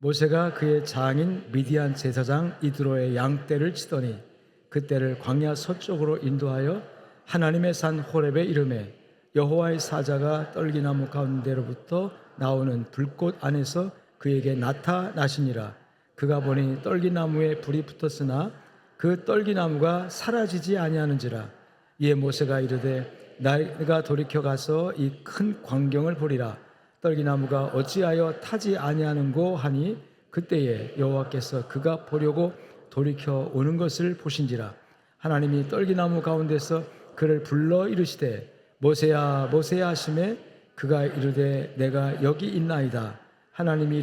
모세가 그의 장인 미디안 제사장 이드로의 양떼를 치더니 그 떼를 광야 서쪽으로 인도하여 하나님의 산 호렙에 이르매 여호와의 사자가 떨기나무 가운데로부터 나오는 불꽃 안에서 그에게 나타나시니라. 그가 보니 떨기나무에 불이 붙었으나 그 떨기나무가 사라지지 아니하는지라. 이에 모세가 이르되 내가 돌이켜 가서 이 큰 광경을 보리라. 떨기나무가 어찌하여 타지 아니하는고 하니 그때에 여호와께서 그가 보려고 돌이켜 오는 것을 보신지라. 하나님이 떨기나무 가운데서 그를 불러 이르시되 모세야 모세야 하시매 그가 이르되 내가 여기 있나이다. 하나님이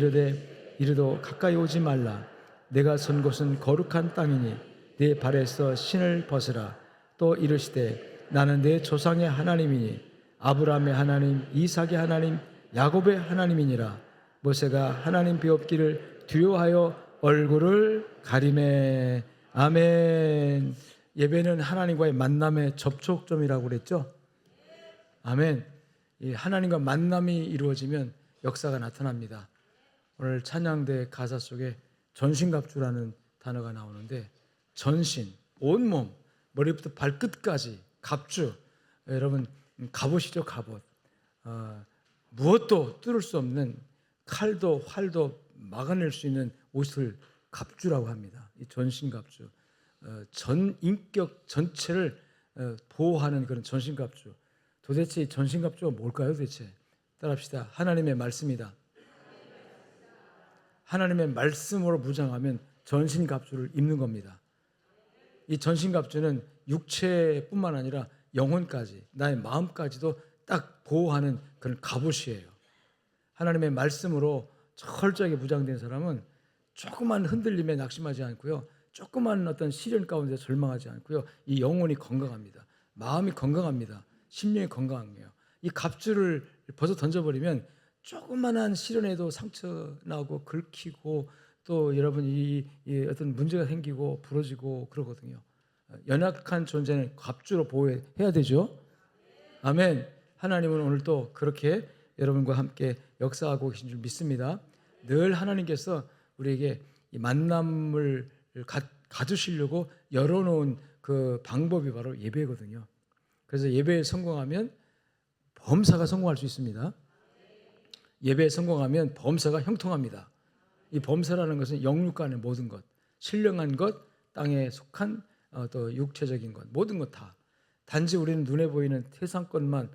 이르도 가까이 오지 말라. 내가 선 곳은 거룩한 땅이니 네 발에서 신을 벗으라. 또 이르시되 나는 내 조상의 하나님이니 아브라함의 하나님 이삭의 하나님 야곱의 하나님이니라. 모세가 하나님 비옵기를 두려워하여 얼굴을 가리매. 아멘. 예배는 하나님과의 만남의 접촉점이라고 그랬죠. 아멘. 이 하나님과 만남이 이루어지면 역사가 나타납니다. 오늘 찬양대 가사 속에 전신갑주라는 단어가 나오는데 전신, 온몸, 머리부터 발끝까지 갑주. 여러분 갑옷이죠, 갑옷. 무엇도 뚫을 수 없는 칼도 활도 막아낼 수 있는 옷을 갑주라고 합니다. 이 전신갑주, 전 인격 전체를 보호하는 그런 전신갑주. 도대체 이 전신갑주가 뭘까요? 도대체 따라합시다. 하나님의 말씀이다. 하나님의 말씀으로 무장하면 전신갑주를 입는 겁니다. 이 전신갑주는 육체뿐만 아니라 영혼까지, 나의 마음까지도 딱 보호하는 그런 갑옷이에요. 하나님의 말씀으로 철저하게 무장된 사람은 조그만 흔들림에 낙심하지 않고요, 조그만 어떤 시련 가운데 절망하지 않고요, 이 영혼이 건강합니다. 마음이 건강합니다. 심령이 건강해요. 이 갑주를 벗어 던져버리면 조그만한 시련에도 상처 나고 긁히고 또 여러분 이 어떤 문제가 생기고 부러지고 그러거든요. 연약한 존재는 갑주로 보호해야 되죠. 아멘. 하나님은 오늘 또 그렇게 여러분과 함께 역사하고 계신 줄 믿습니다. 늘 하나님께서 우리에게 이 만남을 가두시려고 열어놓은 그 방법이 바로 예배거든요. 그래서 예배에 성공하면 범사가 성공할 수 있습니다. 예배에 성공하면 범사가 형통합니다. 이 범사라는 것은 영육간의 모든 것, 신령한 것, 땅에 속한 또 육체적인 것, 모든 것 다. 단지 우리는 눈에 보이는 세상 것만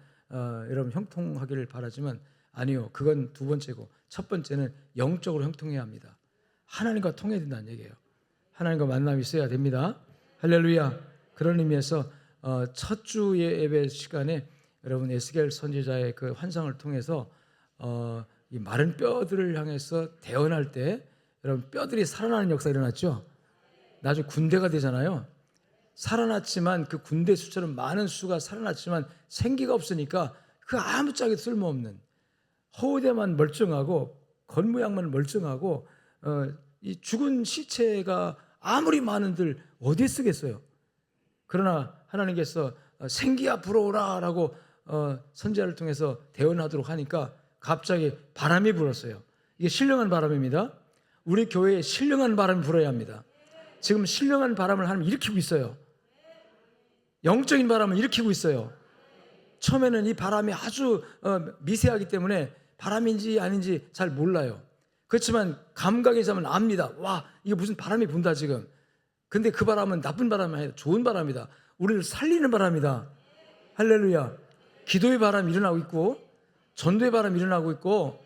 여러분 형통하기를 바라지만 아니요, 그건 두 번째고 첫 번째는 영적으로 형통해야 합니다. 하나님과 통해야 된다는 얘기예요. 하나님과 만남이 있어야 됩니다. 할렐루야. 그런 의미에서 첫 주 예배 시간에 여러분 에스겔 선지자의 그 환상을 통해서 이 마른 뼈들을 향해서 대언할 때 여러분 뼈들이 살아나는 역사가 일어났죠. 나중에 군대가 되잖아요. 살아났지만 그 군대 수처럼 많은 수가 살아났지만 생기가 없으니까 그 아무짝에도 쓸모없는 허우대만 멀쩡하고 겉모양만 멀쩡하고 이 죽은 시체가 아무리 많은들 어디에 쓰겠어요. 그러나 하나님께서 생기야 불어오라 라고 선지자를 통해서 대언하도록 하니까 갑자기 바람이 불었어요. 이게 신령한 바람입니다. 우리 교회에 신령한 바람이 불어야 합니다. 지금 신령한 바람을 하나님 일으키고 있어요. 영적인 바람을 일으키고 있어요. 처음에는 이 바람이 아주 미세하기 때문에 바람인지 아닌지 잘 몰라요. 그렇지만 감각이 있으면 압니다. 와, 이게 무슨 바람이 분다 지금. 근데 그 바람은 나쁜 바람이 아니라 좋은 바람이다. 우리를 살리는 바람이다. 할렐루야. 기도의 바람이 일어나고 있고 전도의 바람이 일어나고 있고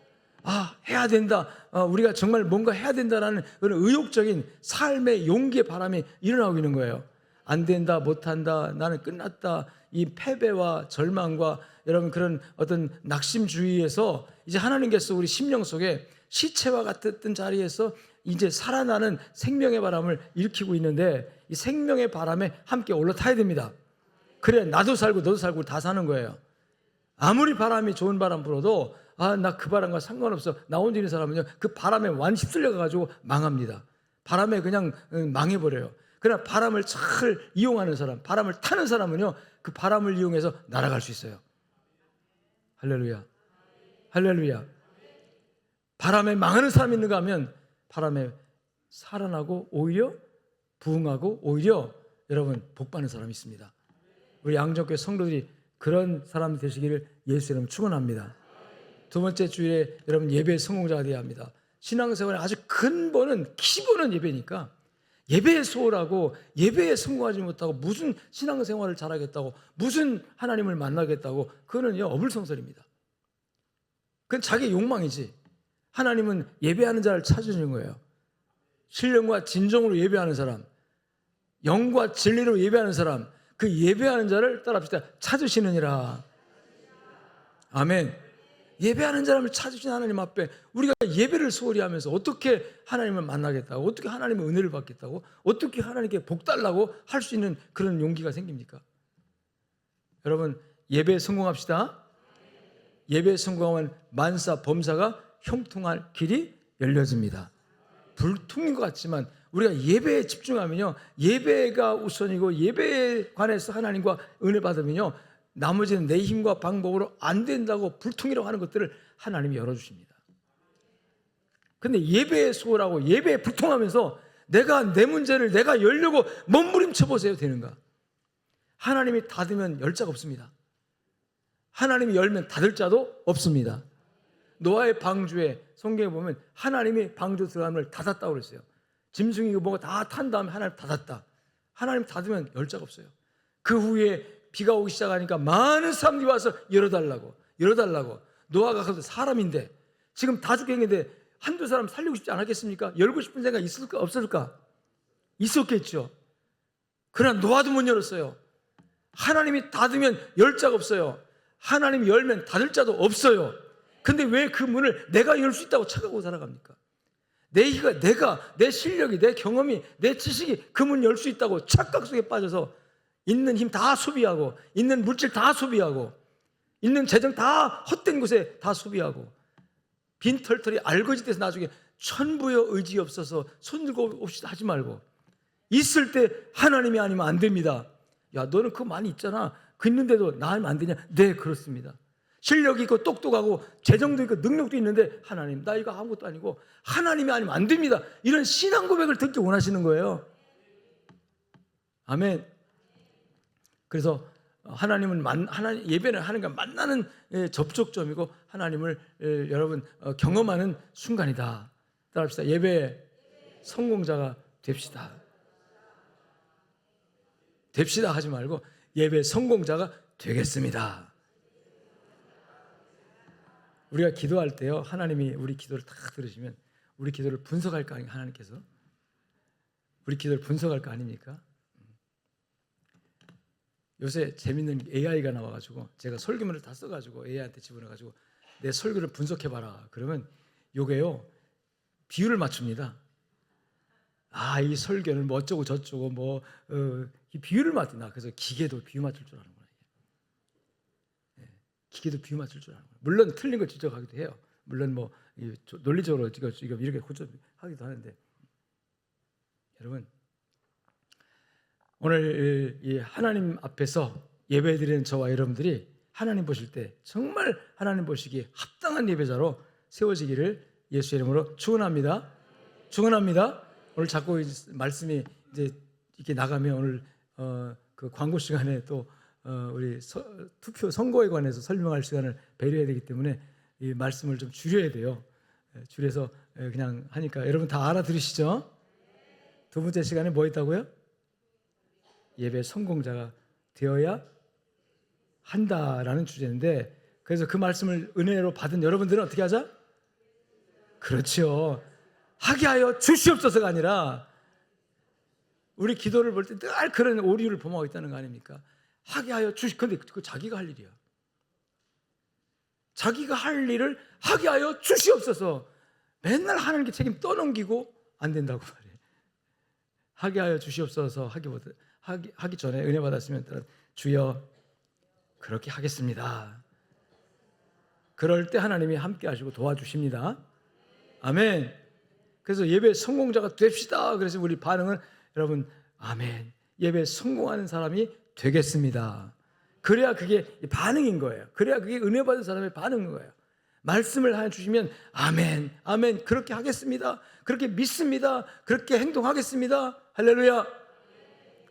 해야 된다. 우리가 정말 뭔가 해야 된다라는 그런 의욕적인 삶의 용기의 바람이 일어나고 있는 거예요. 안 된다, 못한다, 나는 끝났다. 이 패배와 절망과 여러분 그런 어떤 낙심주의에서 이제 하나님께서 우리 심령 속에 시체와 같았던 자리에서 이제 살아나는 생명의 바람을 일으키고 있는데 이 생명의 바람에 함께 올라타야 됩니다. 그래야 나도 살고 너도 살고 다 사는 거예요. 아무리 바람이 좋은 바람 불어도 나 그 바람과 상관없어. 나 혼자 있는 사람은요 그 바람에 완 휩쓸려가지고 망합니다. 바람에 그냥 망해버려요. 그러나 바람을 잘 이용하는 사람, 바람을 타는 사람은요 그 바람을 이용해서 날아갈 수 있어요. 할렐루야. 할렐루야. 바람에 망하는 사람이 있는가 하면 바람에 살아나고 오히려 부흥하고 오히려 여러분 복받는 사람이 있습니다. 우리 양정교회 성도들이 그런 사람 되시기를 예수 이름으로 축원합니다. 두 번째 주일에 여러분 예배의 성공자가 되어야 합니다. 신앙생활의 아주 근본은 기본은 예배니까 예배에 소홀하고 예배에 성공하지 못하고 무슨 신앙생활을 잘하겠다고 무슨 하나님을 만나겠다고 그거는요 어불성설입니다. 그건 자기 욕망이지. 하나님은 예배하는 자를 찾으시는 거예요. 신령과 진정으로 예배하는 사람, 영과 진리로 예배하는 사람, 그 예배하는 자를 따라합시다. 찾으시느니라. 아멘. 예배하는 사람을 찾으신 하나님 앞에 우리가 예배를 소홀히 하면서 어떻게 하나님을 만나겠다고, 어떻게 하나님의 은혜를 받겠다고, 어떻게 하나님께 복 달라고 할 수 있는 그런 용기가 생깁니까? 여러분 예배에 성공합시다. 예배에 성공하면 만사 범사가 형통할 길이 열려집니다. 불통인 것 같지만 우리가 예배에 집중하면요, 예배가 우선이고 예배에 관해서 하나님과 은혜 받으면요, 나머지는 내 힘과 방법으로 안 된다고 불통이라고 하는 것들을 하나님이 열어주십니다. 근데 예배에 소홀하고 예배에 불통하면서 내가 내 문제를 내가 열려고 몸부림쳐 보세요. 되는가? 하나님이 닫으면 열 자가 없습니다. 하나님이 열면 닫을 자도 없습니다. 노아의 방주에 성경에 보면 하나님이 방주 들어가면 닫았다고 그랬어요. 짐승이고 뭐가 다 탄 다음에 하나님 닫았다. 하나님 닫으면 열 자가 없어요. 그 후에 비가 오기 시작하니까 많은 사람들이 와서 열어달라고. 노아가 그래도 사람인데 지금 다 죽겠는데 한두 사람 살리고 싶지 않았겠습니까? 열고 싶은 생각 있을까 없을까? 있었겠죠. 그러나 노아도 못 열었어요. 하나님이 닫으면 열 자가 없어요. 하나님이 열면 닫을 자도 없어요. 근데 왜 그 문을 내가 열 수 있다고 착각하고 살아갑니까? 내 실력이, 내 경험이, 내 지식이 그 문 열 수 있다고 착각 속에 빠져서 있는 힘 다 소비하고, 있는 물질 다 소비하고, 있는 재정 다 헛된 곳에 다 소비하고, 빈털털이 알거지 돼서 나중에 천부여 의지 없어서 손들고 옵시다 하지 말고, 있을 때 하나님이 아니면 안 됩니다. 야, 너는 그거 많이 있잖아. 그 있는데도 나 하면 안 되냐? 네, 그렇습니다. 실력이 있고 똑똑하고 재정도 있고 능력도 있는데 하나님, 나 이거 아무것도 아니고 하나님이 아니면 안 됩니다. 이런 신앙 고백을 듣기 원하시는 거예요. 아멘. 그래서 하나님은 예배는 하나님과 만나는 접촉점이고 하나님을 여러분 경험하는 순간이다. 따라합시다. 예배 성공자가 됩시다. 됩시다 하지 말고 예배 성공자가 되겠습니다. 우리가 기도할 때요, 하나님이 우리 기도를 다 들으시면 우리 기도를 분석할 거 아닙니까? 하나님께서 우리 기도를 분석할 거 아닙니까? 요새 재밌는 AI가 나와가지고 제가 설교문을 다 써가지고 AI한테 집어넣어가지고 내 설교를 분석해봐라. 그러면 요게요 비율을 맞춥니다. 아, 이 설교는 뭐 어쩌고 저쩌고 이 비율을 맞추나. 그래서 기계도 비유 맞출 줄 아는구나. 기계도 비유 맞출 줄 아는 거예요. 물론 틀린 걸 지적하기도 해요. 물론 뭐 논리적으로 지금 이렇게 고쳐하기도 하는데, 여러분 오늘 이 하나님 앞에서 예배드리는 저와 여러분들이 하나님 보실 때 정말 하나님 보시기에 합당한 예배자로 세워지기를 예수 이름으로 축원합니다. 축원합니다. 오늘 자꾸 말씀이 이제 이렇게 나가면 오늘 그 광고 시간에 또 우리 투표 선거에 관해서 설명할 시간을 배려해야 되기 때문에 이 말씀을 좀 줄여야 돼요. 줄여서 그냥 하니까 여러분 다 알아들으시죠? 두 번째 시간에 뭐 있다고요? 예배 성공자가 되어야 한다라는 주제인데, 그래서 그 말씀을 은혜로 받은 여러분들은 어떻게 하자? 그렇죠. 하게 하여 주시옵소서가 아니라 우리 기도를 볼 때 늘 그런 오류를 범하고 있다는 거 아닙니까? 하게 하여 근데 그거 자기가 할 일이야. 자기가 할 일을 하게 하여 주시옵소서. 맨날 하나님께 책임 떠넘기고 안 된다고 말해. 하게 하여 주시옵소서 하기 전에 은혜 받았으면 주여 그렇게 하겠습니다. 그럴 때 하나님이 함께 하시고 도와주십니다. 아멘. 그래서 예배 성공자가 됩시다. 그래서 우리 반응은 여러분 아멘. 예배 성공하는 사람이 되겠습니다. 그래야 그게 반응인 거예요. 그래야 그게 은혜 받은 사람의 반응인 거예요. 말씀을 해주시면 아멘, 아멘, 그렇게 하겠습니다, 그렇게 믿습니다, 그렇게 행동하겠습니다. 할렐루야.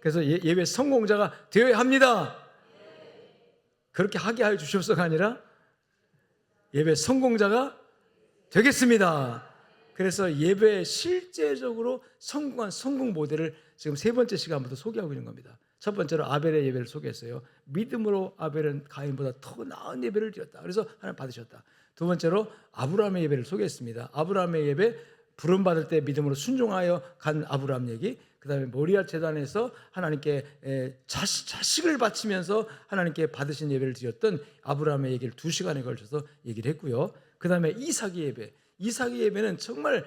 그래서 예배 성공자가 되어야 합니다. 그렇게 하게 하여 주시옵소서가 아니라 예배 성공자가 되겠습니다. 그래서 예배에 실제적으로 성공한 성공 모델을 지금 세 번째 시간부터 소개하고 있는 겁니다. 첫 번째로 아벨의 예배를 소개했어요. 믿음으로 아벨은 가인보다 더 나은 예배를 드렸다. 그래서 하나님 받으셨다. 두 번째로 아브라함의 예배를 소개했습니다. 아브라함의 예배, 부름받을 때 믿음으로 순종하여 간 아브라함 얘기, 그 다음에 모리아 제단에서 하나님께 자식을 바치면서 하나님께 받으신 예배를 드렸던 아브라함의 얘기를 2시간에 걸쳐서 얘기를 했고요. 그 다음에 이삭의 예배, 이삭의 예배는 정말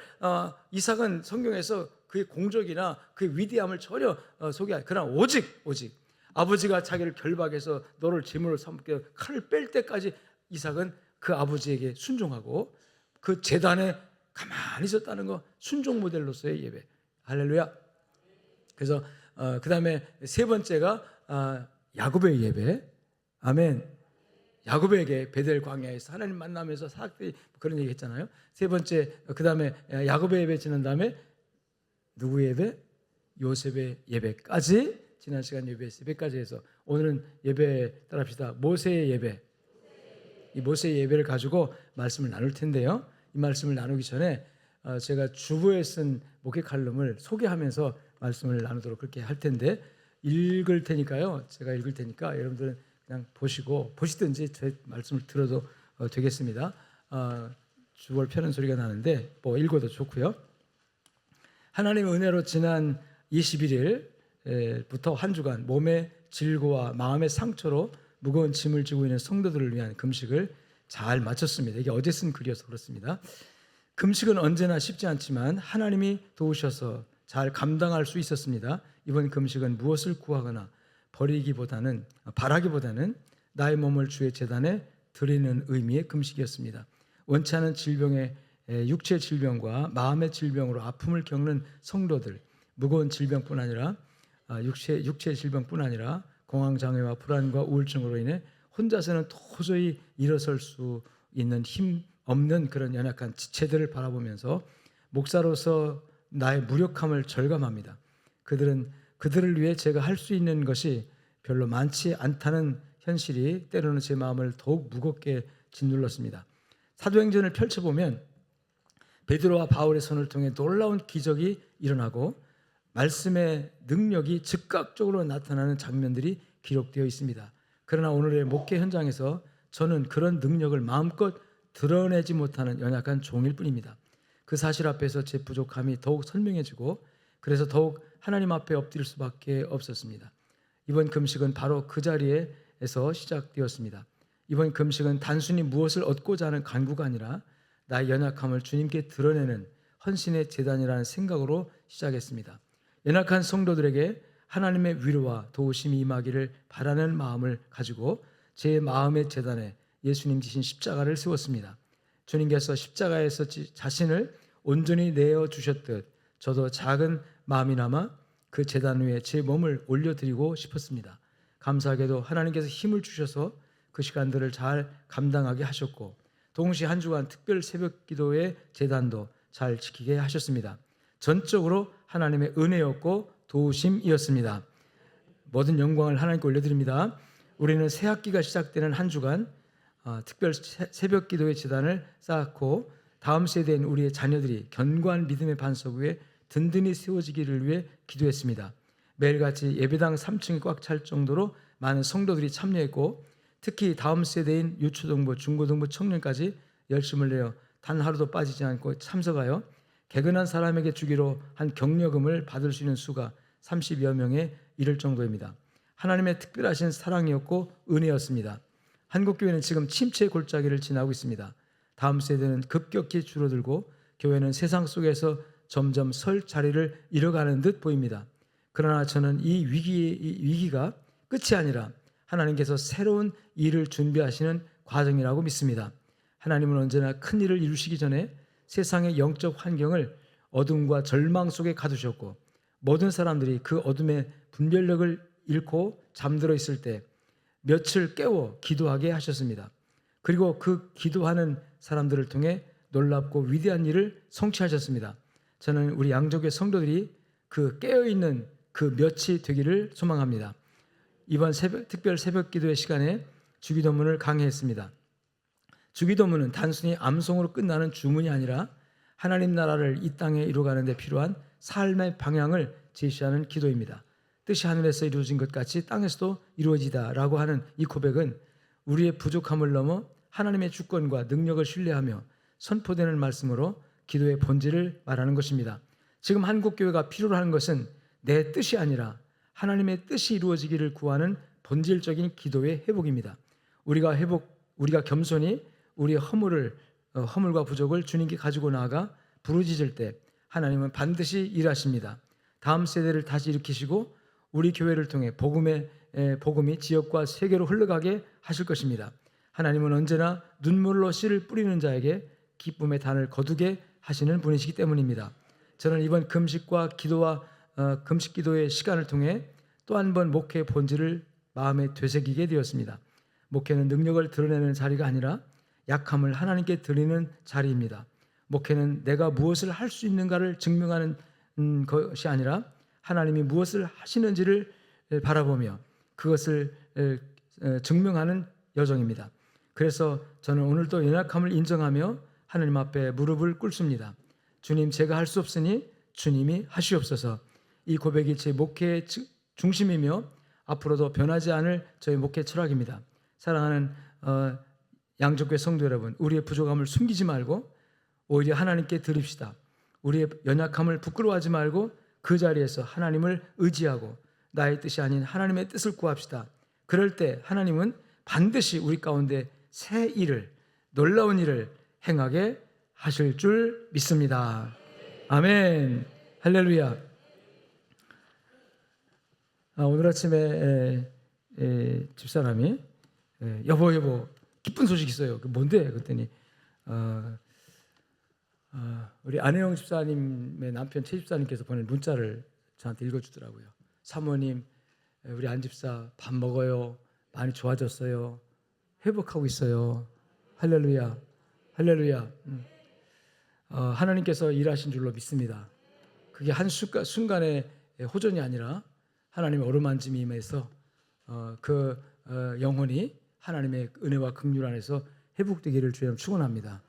이삭은 성경에서 그의 공적이나 그의 위대함을 전혀 소개하지, 그러나 오직 아버지가 자기를 결박해서 너를 제물로 삼게 칼을 뺄 때까지 이삭은 그 아버지에게 순종하고 그 제단에 가만히 있었다는 거, 순종 모델로서의 예배. 할렐루야. 그래서 그 다음에 세 번째가 야곱의 예배. 아멘. 야곱에게 베델 광야에서 하나님 만나면서 사람들이 그런 얘기 했잖아요. 세 번째, 그 다음에 야곱의 예배 지난 다음에 누구의 예배? 요셉의 예배까지, 지난 시간 예배까지 해서 오늘은 예배 따라합시다. 모세의 예배. 이 모세의 예배를 가지고 말씀을 나눌 텐데요. 이 말씀을 나누기 전에 제가 주보에 쓴 목회 칼럼을 소개하면서 말씀을 나누도록 그렇게 할 텐데, 읽을 테니까요. 제가 읽을 테니까 여러분들은 그냥 보시든지 제 말씀을 들어도 되겠습니다. 주보를 펴는 소리가 나는데 뭐 읽어도 좋고요. 하나님의 은혜로 지난 21일부터 한 주간 몸의 질고와 마음의 상처로 무거운 짐을 지고 있는 성도들을 위한 금식을 잘 마쳤습니다. 이게 어제 쓴 글이어서 그렇습니다. 금식은 언제나 쉽지 않지만 하나님이 도우셔서 잘 감당할 수 있었습니다. 이번 금식은 무엇을 구하거나 바라기보다는 나의 몸을 주의 제단에 드리는 의미의 금식이었습니다. 원치 않은 질병의 육체 질병과 마음의 질병으로 아픔을 겪는 성도들, 무거운 질병뿐 아니라 육체 질병뿐 아니라 공황장애와 불안과 우울증으로 인해 혼자서는 도저히 일어설 수 있는 힘 없는 그런 연약한 지체들을 바라보면서 목사로서 나의 무력함을 절감합니다. 그들을 위해 제가 할 수 있는 것이 별로 많지 않다는 현실이 때로는 제 마음을 더욱 무겁게 짓눌렀습니다. 사도행전을 펼쳐보면 베드로와 바울의 손을 통해 놀라운 기적이 일어나고 말씀의 능력이 즉각적으로 나타나는 장면들이 기록되어 있습니다. 그러나 오늘의 목회 현장에서 저는 그런 능력을 마음껏 드러내지 못하는 연약한 종일 뿐입니다. 그 사실 앞에서 제 부족함이 더욱 선명해지고 그래서 더욱 하나님 앞에 엎드릴 수밖에 없었습니다. 이번 금식은 바로 그 자리에서 시작되었습니다. 이번 금식은 단순히 무엇을 얻고자 하는 간구가 아니라 나의 연약함을 주님께 드러내는 헌신의 제단이라는 생각으로 시작했습니다. 연약한 성도들에게 하나님의 위로와 도우심이 임하기를 바라는 마음을 가지고 제 마음의 제단에 예수님 지신 십자가를 세웠습니다. 주님께서 십자가에서 자신을 온전히 내어주셨듯 저도 작은 마음이나마 그 제단 위에 제 몸을 올려드리고 싶었습니다. 감사하게도 하나님께서 힘을 주셔서 그 시간들을 잘 감당하게 하셨고 동시에 한 주간 특별 새벽 기도의 제단도 잘 지키게 하셨습니다. 전적으로 하나님의 은혜였고 도우심이었습니다. 모든 영광을 하나님께 올려드립니다. 우리는 새 학기가 시작되는 한 주간 특별 새벽 기도의 제단을 쌓았고 다음 세대인 우리의 자녀들이 견고한 믿음의 반석 위에 든든히 세워지기를 위해 기도했습니다. 매일같이 예배당 3층이 꽉 찰 정도로 많은 성도들이 참여했고 특히 다음 세대인 유초등부, 중고등부 청년까지 열심을 내어 단 하루도 빠지지 않고 참석하여 개근한 사람에게 주기로 한 격려금을 받을 수 있는 수가 30여 명에 이를 정도입니다. 하나님의 특별하신 사랑이었고 은혜였습니다. 한국교회는 지금 침체의 골짜기를 지나고 있습니다. 다음 세대는 급격히 줄어들고 교회는 세상 속에서 점점 설 자리를 잃어가는 듯 보입니다. 그러나 저는 이 위기가 끝이 아니라 하나님께서 새로운 일을 준비하시는 과정이라고 믿습니다. 하나님은 언제나 큰 일을 이루시기 전에 세상의 영적 환경을 어둠과 절망 속에 가두셨고 모든 사람들이 그 어둠의 분별력을 잃고 잠들어 있을 때 며칠 깨워 기도하게 하셨습니다. 그리고 그 기도하는 사람들을 통해 놀랍고 위대한 일을 성취하셨습니다. 저는 우리 양족의 성도들이 그 깨어있는 그 몇이 되기를 소망합니다. 이번 특별 새벽 기도의 시간에 주기도문을 강의했습니다. 주기도문은 단순히 암송으로 끝나는 주문이 아니라 하나님 나라를 이 땅에 이루어가는 데 필요한 삶의 방향을 제시하는 기도입니다. 뜻이 하늘에서 이루어진 것 같이 땅에서도 이루어지다라고 하는 이 고백은 우리의 부족함을 넘어 하나님의 주권과 능력을 신뢰하며 선포되는 말씀으로 기도의 본질을 말하는 것입니다. 지금 한국교회가 필요로 하는 것은 내 뜻이 아니라 하나님의 뜻이 이루어지기를 구하는 본질적인 기도의 회복입니다. 우리가 겸손히 우리의 허물과 부족을 주님께 가지고 나아가 부르짖을 때 하나님은 반드시 일하십니다. 다음 세대를 다시 일으키시고 우리 교회를 통해 복음이 지역과 세계로 흘러가게 하실 것입니다. 하나님은 언제나 눈물로 씨를 뿌리는 자에게 기쁨의 단을 거두게 하시는 분이시기 때문입니다. 저는 이번 금식 기도의 시간을 통해 또 한 번 목회의 본질을 마음에 되새기게 되었습니다. 목회는 능력을 드러내는 자리가 아니라 약함을 하나님께 드리는 자리입니다. 목회는 내가 무엇을 할 수 있는가를 증명하는 것이 아니라 하나님이 무엇을 하시는지를 바라보며 그것을 증명하는 여정입니다. 그래서 저는 오늘도 연약함을 인정하며 하나님 앞에 무릎을 꿇습니다. 주님, 제가 할 수 없으니 주님이 하시옵소서. 이 고백이 제 목회의 중심이며 앞으로도 변하지 않을 저희 목회 철학입니다. 사랑하는 양족교회 성도 여러분, 우리의 부족함을 숨기지 말고 오히려 하나님께 드립시다. 우리의 연약함을 부끄러워하지 말고 그 자리에서 하나님을 의지하고 나의 뜻이 아닌 하나님의 뜻을 구합시다. 그럴 때 하나님은 반드시 우리 가운데 새 일을, 놀라운 일을 행하게 하실 줄 믿습니다. 아멘. 할렐루야. 오늘 아침에 집사람이 여보 기쁜 소식 있어요. 뭔데? 그랬더니 우리 안혜영 집사님의 남편 최 집사님께서 보낸 문자를 저한테 읽어주더라고요. 사모님, 우리 안 집사 밥 먹어요. 많이 좋아졌어요. 회복하고 있어요. 할렐루야. 할렐루야. 하나님께서 일하신 줄로 믿습니다. 그게 한 순간의 호전이 아니라 하나님의 어루만짐이 임해서 영혼이 하나님의 은혜와 긍휼 안에서 회복되기를 주님 축원합니다.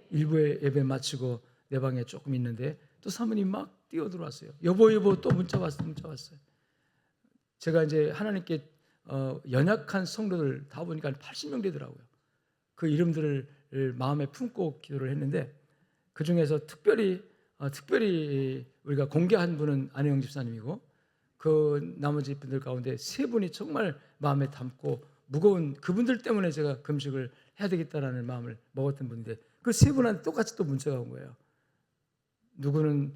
일부의 예배 마치고 내 방에 조금 있는데 또 사모님 막 뛰어들어왔어요. 여보 또 문자 왔어요. 제가 이제 하나님께 연약한 성도들 다 보니까 80명 되더라고요. 그 이름들을 마음에 품고 기도를 했는데 그 중에서 특별히 우리가 공개한 분은 안혜영 집사님이고 그 나머지 분들 가운데 세 분이 정말 마음에 담고 무거운 그분들 때문에 제가 금식을 해야 되겠다라는 마음을 먹었던 분인데 그 세 분한테 똑같이 또 문자가 온 거예요. 누구는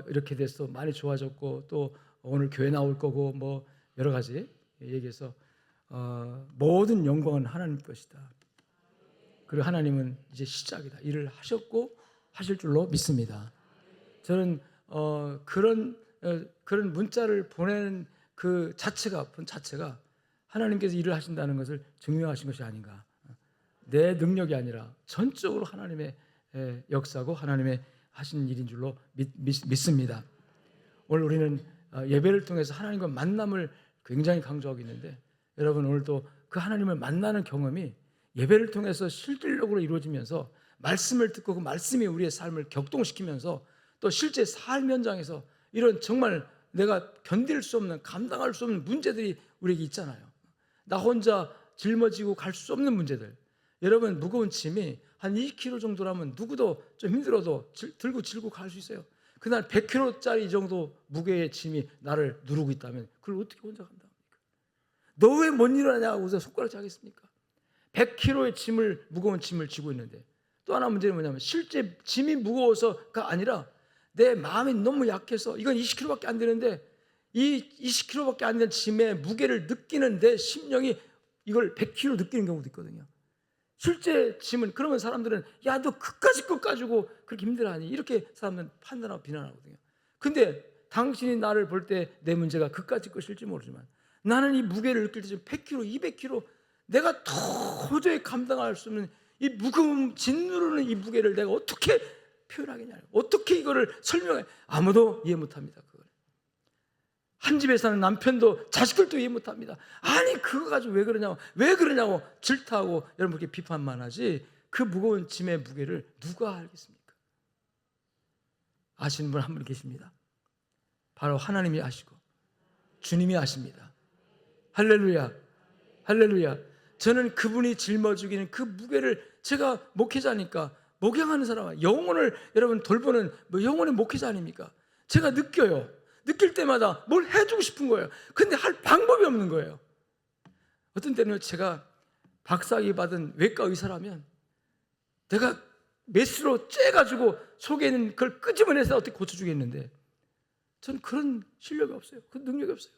이렇게 돼서 많이 좋아졌고 또 오늘 교회 나올 거고 뭐 여러 가지 얘기해서 모든 영광은 하나님 것이다. 그리고 하나님은 이제 시작이다. 일을 하셨고 하실 줄로 믿습니다. 저는 그런 문자를 보내는 그 자체가 하나님께서 일을 하신다는 것을 증명하신 것이 아닌가. 내 능력이 아니라 전적으로 하나님의 역사고 하나님의 하신 일인 줄로 믿습니다. 오늘 우리는 예배를 통해서 하나님과 만남을 굉장히 강조하고 있는데 여러분 오늘도 그 하나님을 만나는 경험이 예배를 통해서 실질적으로 이루어지면서 말씀을 듣고 그 말씀이 우리의 삶을 격동시키면서 또 실제 삶 현장에서 이런 정말 내가 견딜 수 없는 감당할 수 없는 문제들이 우리에게 있잖아요. 나 혼자 짊어지고 갈 수 없는 문제들. 여러분 무거운 짐이 한 20kg 정도라면 누구도 좀 힘들어도 들고 질고 갈 수 있어요. 그날 100kg짜리 이 정도 무게의 짐이 나를 누르고 있다면 그걸 어떻게 혼자 감당합니까? 너 왜 못 일어나냐고 손가락질 하겠습니까? 100kg의 무거운 짐을 지고 있는데 또 하나 문제는 뭐냐면 실제 짐이 무거워서가 아니라 내 마음이 너무 약해서 이건 20kg밖에 안 되는데 이 20kg밖에 안 되는 짐의 무게를 느끼는 내 심령이 이걸 100kg 느끼는 경우도 있거든요. 실제 짐은 그러면 사람들은 야 너 그까짓 것 가지고 그렇게 힘들어하니 이렇게 사람들은 판단하고 비난하거든요. 근데 당신이 나를 볼 때 내 문제가 그까짓 것일지 모르지만 나는 이 무게를 느낄 때 100kg, 200kg 내가 도저히 감당할 수 없는 이 무거움 짓누르는 이 무게를 내가 어떻게 표현하겠냐, 어떻게 이거를 설명해. 아무도 이해 못합니다. 그걸. 한 집에 사는 남편도 자식들도 이해 못합니다. 아니 그거 가지고 왜 그러냐고 질타하고 여러분 그렇게 비판만 하지, 그 무거운 짐의 무게를 누가 알겠습니까? 아시는 분 한 분 계십니다. 바로 하나님이 아시고 주님이 아십니다. 할렐루야, 할렐루야. 저는 그분이 짊어지기는 그 무게를, 제가 목회자니까 목양하는 사람, 영혼을 여러분 돌보는 영혼의 목회자 아닙니까? 제가 느껴요. 느낄 때마다 뭘 해주고 싶은 거예요. 근데 할 방법이 없는 거예요. 어떤 때는 제가 박사학위 받은 외과 의사라면 내가 메스로 째가지고 속에 있는 그걸 끄집어내서 어떻게 고쳐주겠는데, 저는 그런 실력이 없어요. 그 능력이 없어요.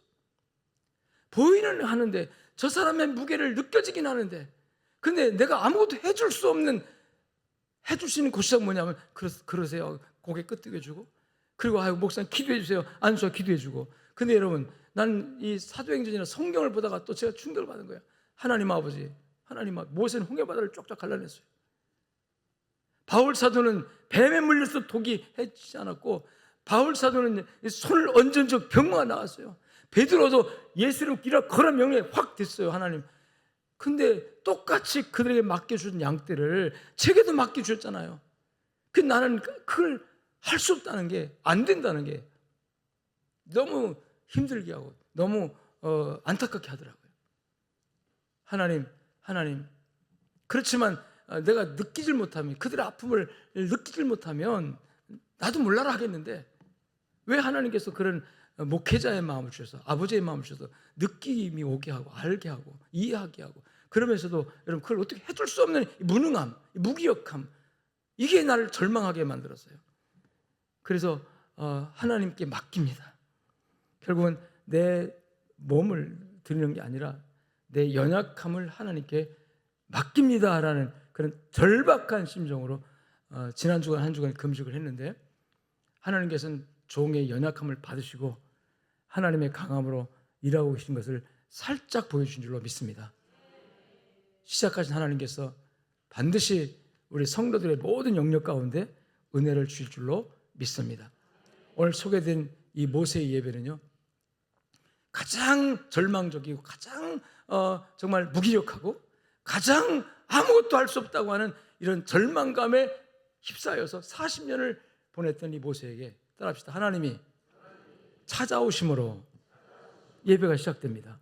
보이는 하는데 저 사람의 무게를 느껴지긴 하는데, 근데 내가 아무것도 해줄 수 없는, 해줄 수 있는 고시장 뭐냐면 그러세요. 고개 끄덕여주고, 그리고 아유 목사님 기도해 주세요. 안수와 기도해 주고. 근데 여러분, 난 이 사도행전이나 성경을 보다가 또 제가 충격을 받은 거예요. 하나님 아버지, 하나님 아버지, 모세는 홍해 바다를 쫙쫙 갈라냈어요. 바울 사도는 뱀에 물려서 독이 해치지 않았고, 바울 사도는 손을 얹은 적 병마가 나왔어요. 베드로도 예수를 이라 거란 명령에 확 됐어요. 하나님. 근데 똑같이 그들에게 맡겨준 양떼를 제게도 맡겨주셨잖아요. 그 나는 그걸 할 수 없다는 게, 안 된다는 게 너무 힘들게 하고 너무 안타깝게 하더라고요. 하나님, 그렇지만 내가 느끼질 못하면, 그들의 아픔을 느끼질 못하면 나도 몰라라 하겠는데, 왜 하나님께서 그런 목회자의 마음을 주셔서, 아버지의 마음을 주셔서 느낌이 오게 하고 알게 하고 이해하게 하고, 그러면서도 여러분 그걸 어떻게 해줄 수 없는 무능함, 무기력함, 이게 나를 절망하게 만들었어요. 그래서 하나님께 맡깁니다. 결국은 내 몸을 드리는 게 아니라 내 연약함을 하나님께 맡깁니다라는 그런 절박한 심정으로 지난 주간 한 주간 금식을 했는데, 하나님께서는 종의 연약함을 받으시고 하나님의 강함으로 일하고 계신 것을 살짝 보여주신 줄로 믿습니다. 시작하신 하나님께서 반드시 우리 성도들의 모든 영역 가운데 은혜를 주실 줄로 믿습니다. 오늘 소개된 이 모세의 예배는요, 가장 절망적이고 가장 정말 무기력하고 가장 아무것도 할 수 없다고 하는 이런 절망감에 휩싸여서 40년을 보냈던 이 모세에게 따라합시다. 하나님이 찾아오심으로 예배가 시작됩니다.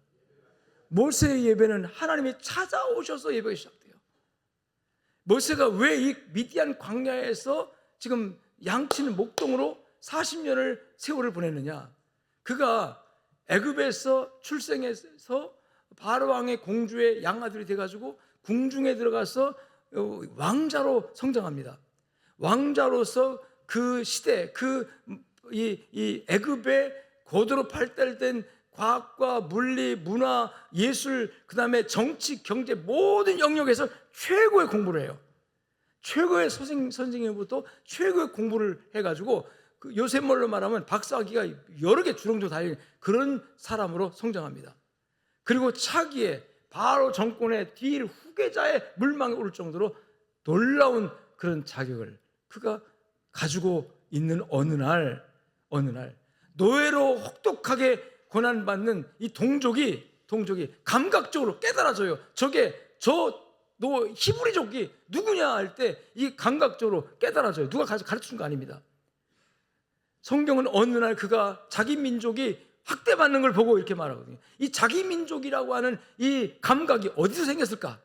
모세의 예배는 하나님이 찾아오셔서 예배가 시작돼요. 모세가 왜 이 미디안 광야에서 지금 양치는 목동으로 40년을 세월을 보냈느냐? 그가 애굽에서 출생해서 바로왕의 공주의 양아들이 돼가지고 궁중에 들어가서 왕자로 성장합니다. 왕자로서 그 시대, 이 애굽의 고도로 발달된 과학과 물리, 문화, 예술, 그 다음에 정치, 경제 모든 영역에서 최고의 공부를 해요. 최고의 선생님부터 최고의 공부를 해가지고 그 요새말로 말하면 박사학위가 여러 개 주렁주렁 달린 그런 사람으로 성장합니다. 그리고 차기에 바로 정권의 뒤일 후계자의 물망에 오를 정도로 놀라운 그런 자격을 그가 가지고 있는 어느 날 노예로 혹독하게 고난받는 이 동족이 감각적으로 깨달아져요. 히브리족이 누구냐 할 때 이 감각적으로 깨달아져요. 누가 가르쳐준 거 아닙니다. 성경은 어느 날 그가 자기 민족이 학대받는 걸 보고 이렇게 말하거든요. 이 자기 민족이라고 하는 이 감각이 어디서 생겼을까?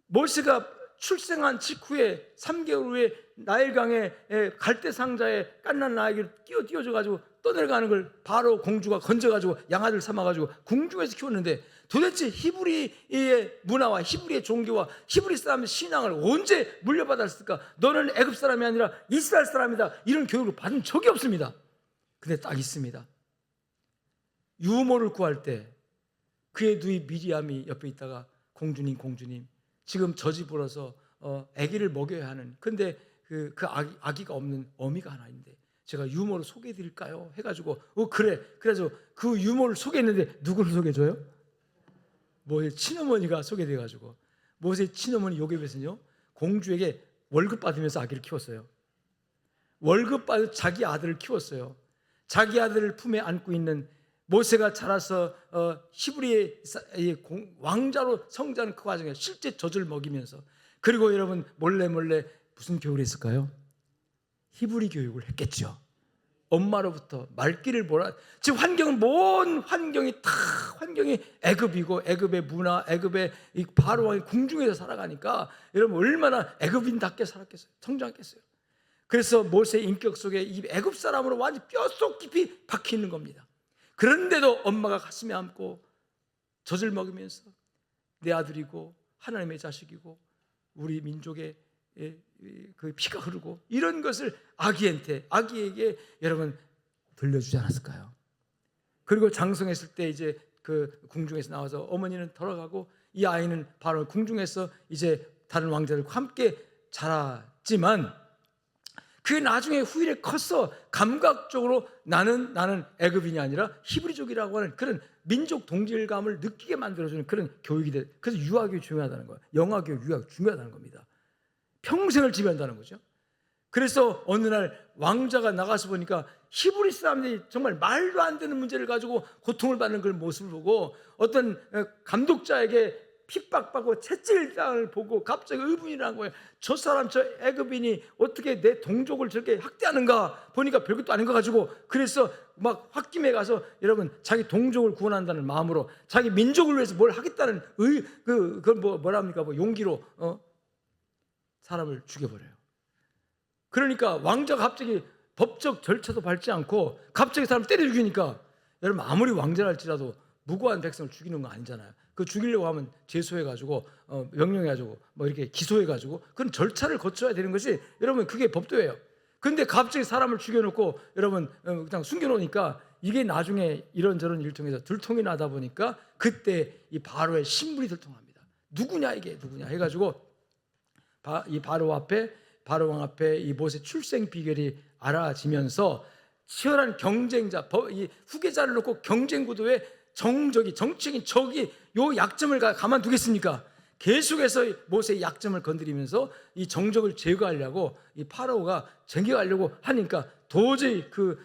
모세가 출생한 직후에 3개월 후에 나일강에 갈대 상자에 깐난 나에게 띄워져가지고 떠내려가는 걸 바로 공주가 건져가지고 양아들 삼아가지고 궁중에서 키웠는데, 도대체 히브리의 문화와 히브리의 종교와 히브리 사람의 신앙을 언제 물려받았을까? 너는 애굽 사람이 아니라 이스라엘 사람이다, 이런 교육을 받은 적이 없습니다. 근데 딱 있습니다. 유모를 구할 때 그의 누이 미리암이 옆에 있다가 공주님 지금 저지 불어서 아기를 먹여야 하는, 근데 그 아기가 없는 어미가 하나 있는데 제가 유모를 소개해 드릴까요? 해가지고 그래서 그 유모를 소개했는데 누구를 소개해줘요? 친어머니가 소개돼가지고 모세의 친어머니 요셉에서는요, 공주에게 월급 받으면서 아기를 키웠어요. 월급 받아 자기 아들을 키웠어요. 자기 아들을 품에 안고 있는 모세가 자라서 히브리의 왕자로 성장하는 그 과정에 실제 젖을 먹이면서, 그리고 여러분 몰래 무슨 교육을 했을까요? 히브리 교육을 했겠죠. 엄마로부터 말귀를 몰아. 지금 환경은 뭔 환경이 다 환경이 애굽이고, 애굽의 문화, 애굽의 이 바로 왕의 궁중에서 살아가니까 여러분 얼마나 애굽인답게 살았겠어요. 성장했겠어요. 그래서 모세의 인격 속에 이 애굽 사람으로 완전 뼛속 깊이 박혀 있는 겁니다. 그런데도 엄마가 가슴에 안고 젖을 먹으면서 내 아들이고 하나님의 자식이고 우리 민족의 그 피가 흐르고 이런 것을 아기에게 여러분 들려주지 않았을까요? 그리고 장성했을 때 이제 그 궁중에서 나와서 어머니는 돌아가고 이 아이는 바로 궁중에서 이제 다른 왕자들과 함께 자랐지만 그 나중에 후일에 커서 감각적으로 나는 애굽인이 아니라 히브리족이라고 하는 그런 민족 동질감을 느끼게 만들어주는 그런 교육이 돼. 그래서 유아교육이 중요하다는 거예요. 영아교육, 유아교육 중요하다는 겁니다. 평생을 지배한다는 거죠. 그래서 어느 날 왕자가 나가서 보니까 히브리 사람들이 정말 말도 안 되는 문제를 가지고 고통을 받는 그런 모습을 보고 어떤 감독자에게 핍박받고 채찍을 보고 갑자기 의문이 난 거예요. 저 사람, 저 애굽인이 어떻게 내 동족을 저렇게 학대하는가 보니까 별것도 아닌 거 가지고, 그래서 막 홧김에 가서 여러분 자기 동족을 구원한다는 마음으로 자기 민족을 위해서 뭘 하겠다는 뭐랍니까? 용기로 사람을 죽여버려요. 그러니까 왕자가 갑자기 법적 절차도 밟지 않고 갑자기 사람 때려 죽이니까, 여러분 아무리 왕자랄지라도 무고한 백성을 죽이는 거 아니잖아요. 그 죽이려고 하면 제소해가지고 명령해가지고 뭐 이렇게 기소해가지고 그런 절차를 거쳐야 되는 것이 여러분 그게 법도예요. 근데 갑자기 사람을 죽여놓고 여러분 그냥 숨겨놓으니까 이게 나중에 이런저런 일 통해서 들통이 나다 보니까 그때 이 바로의 신분이 들통합니다. 누구냐 이게 누구냐 해가지고 이 바로 왕 앞에 이 모세 출생 비결이 알아지면서 치열한 경쟁자, 이 후계자를 놓고 경쟁 구도에 정치적인 적이 요 약점을 가만두겠습니까? 계속해서 모세의 약점을 건드리면서 이 정적을 제거하려고 이 파라오가 쟁겨가려고 하니까 도저히 그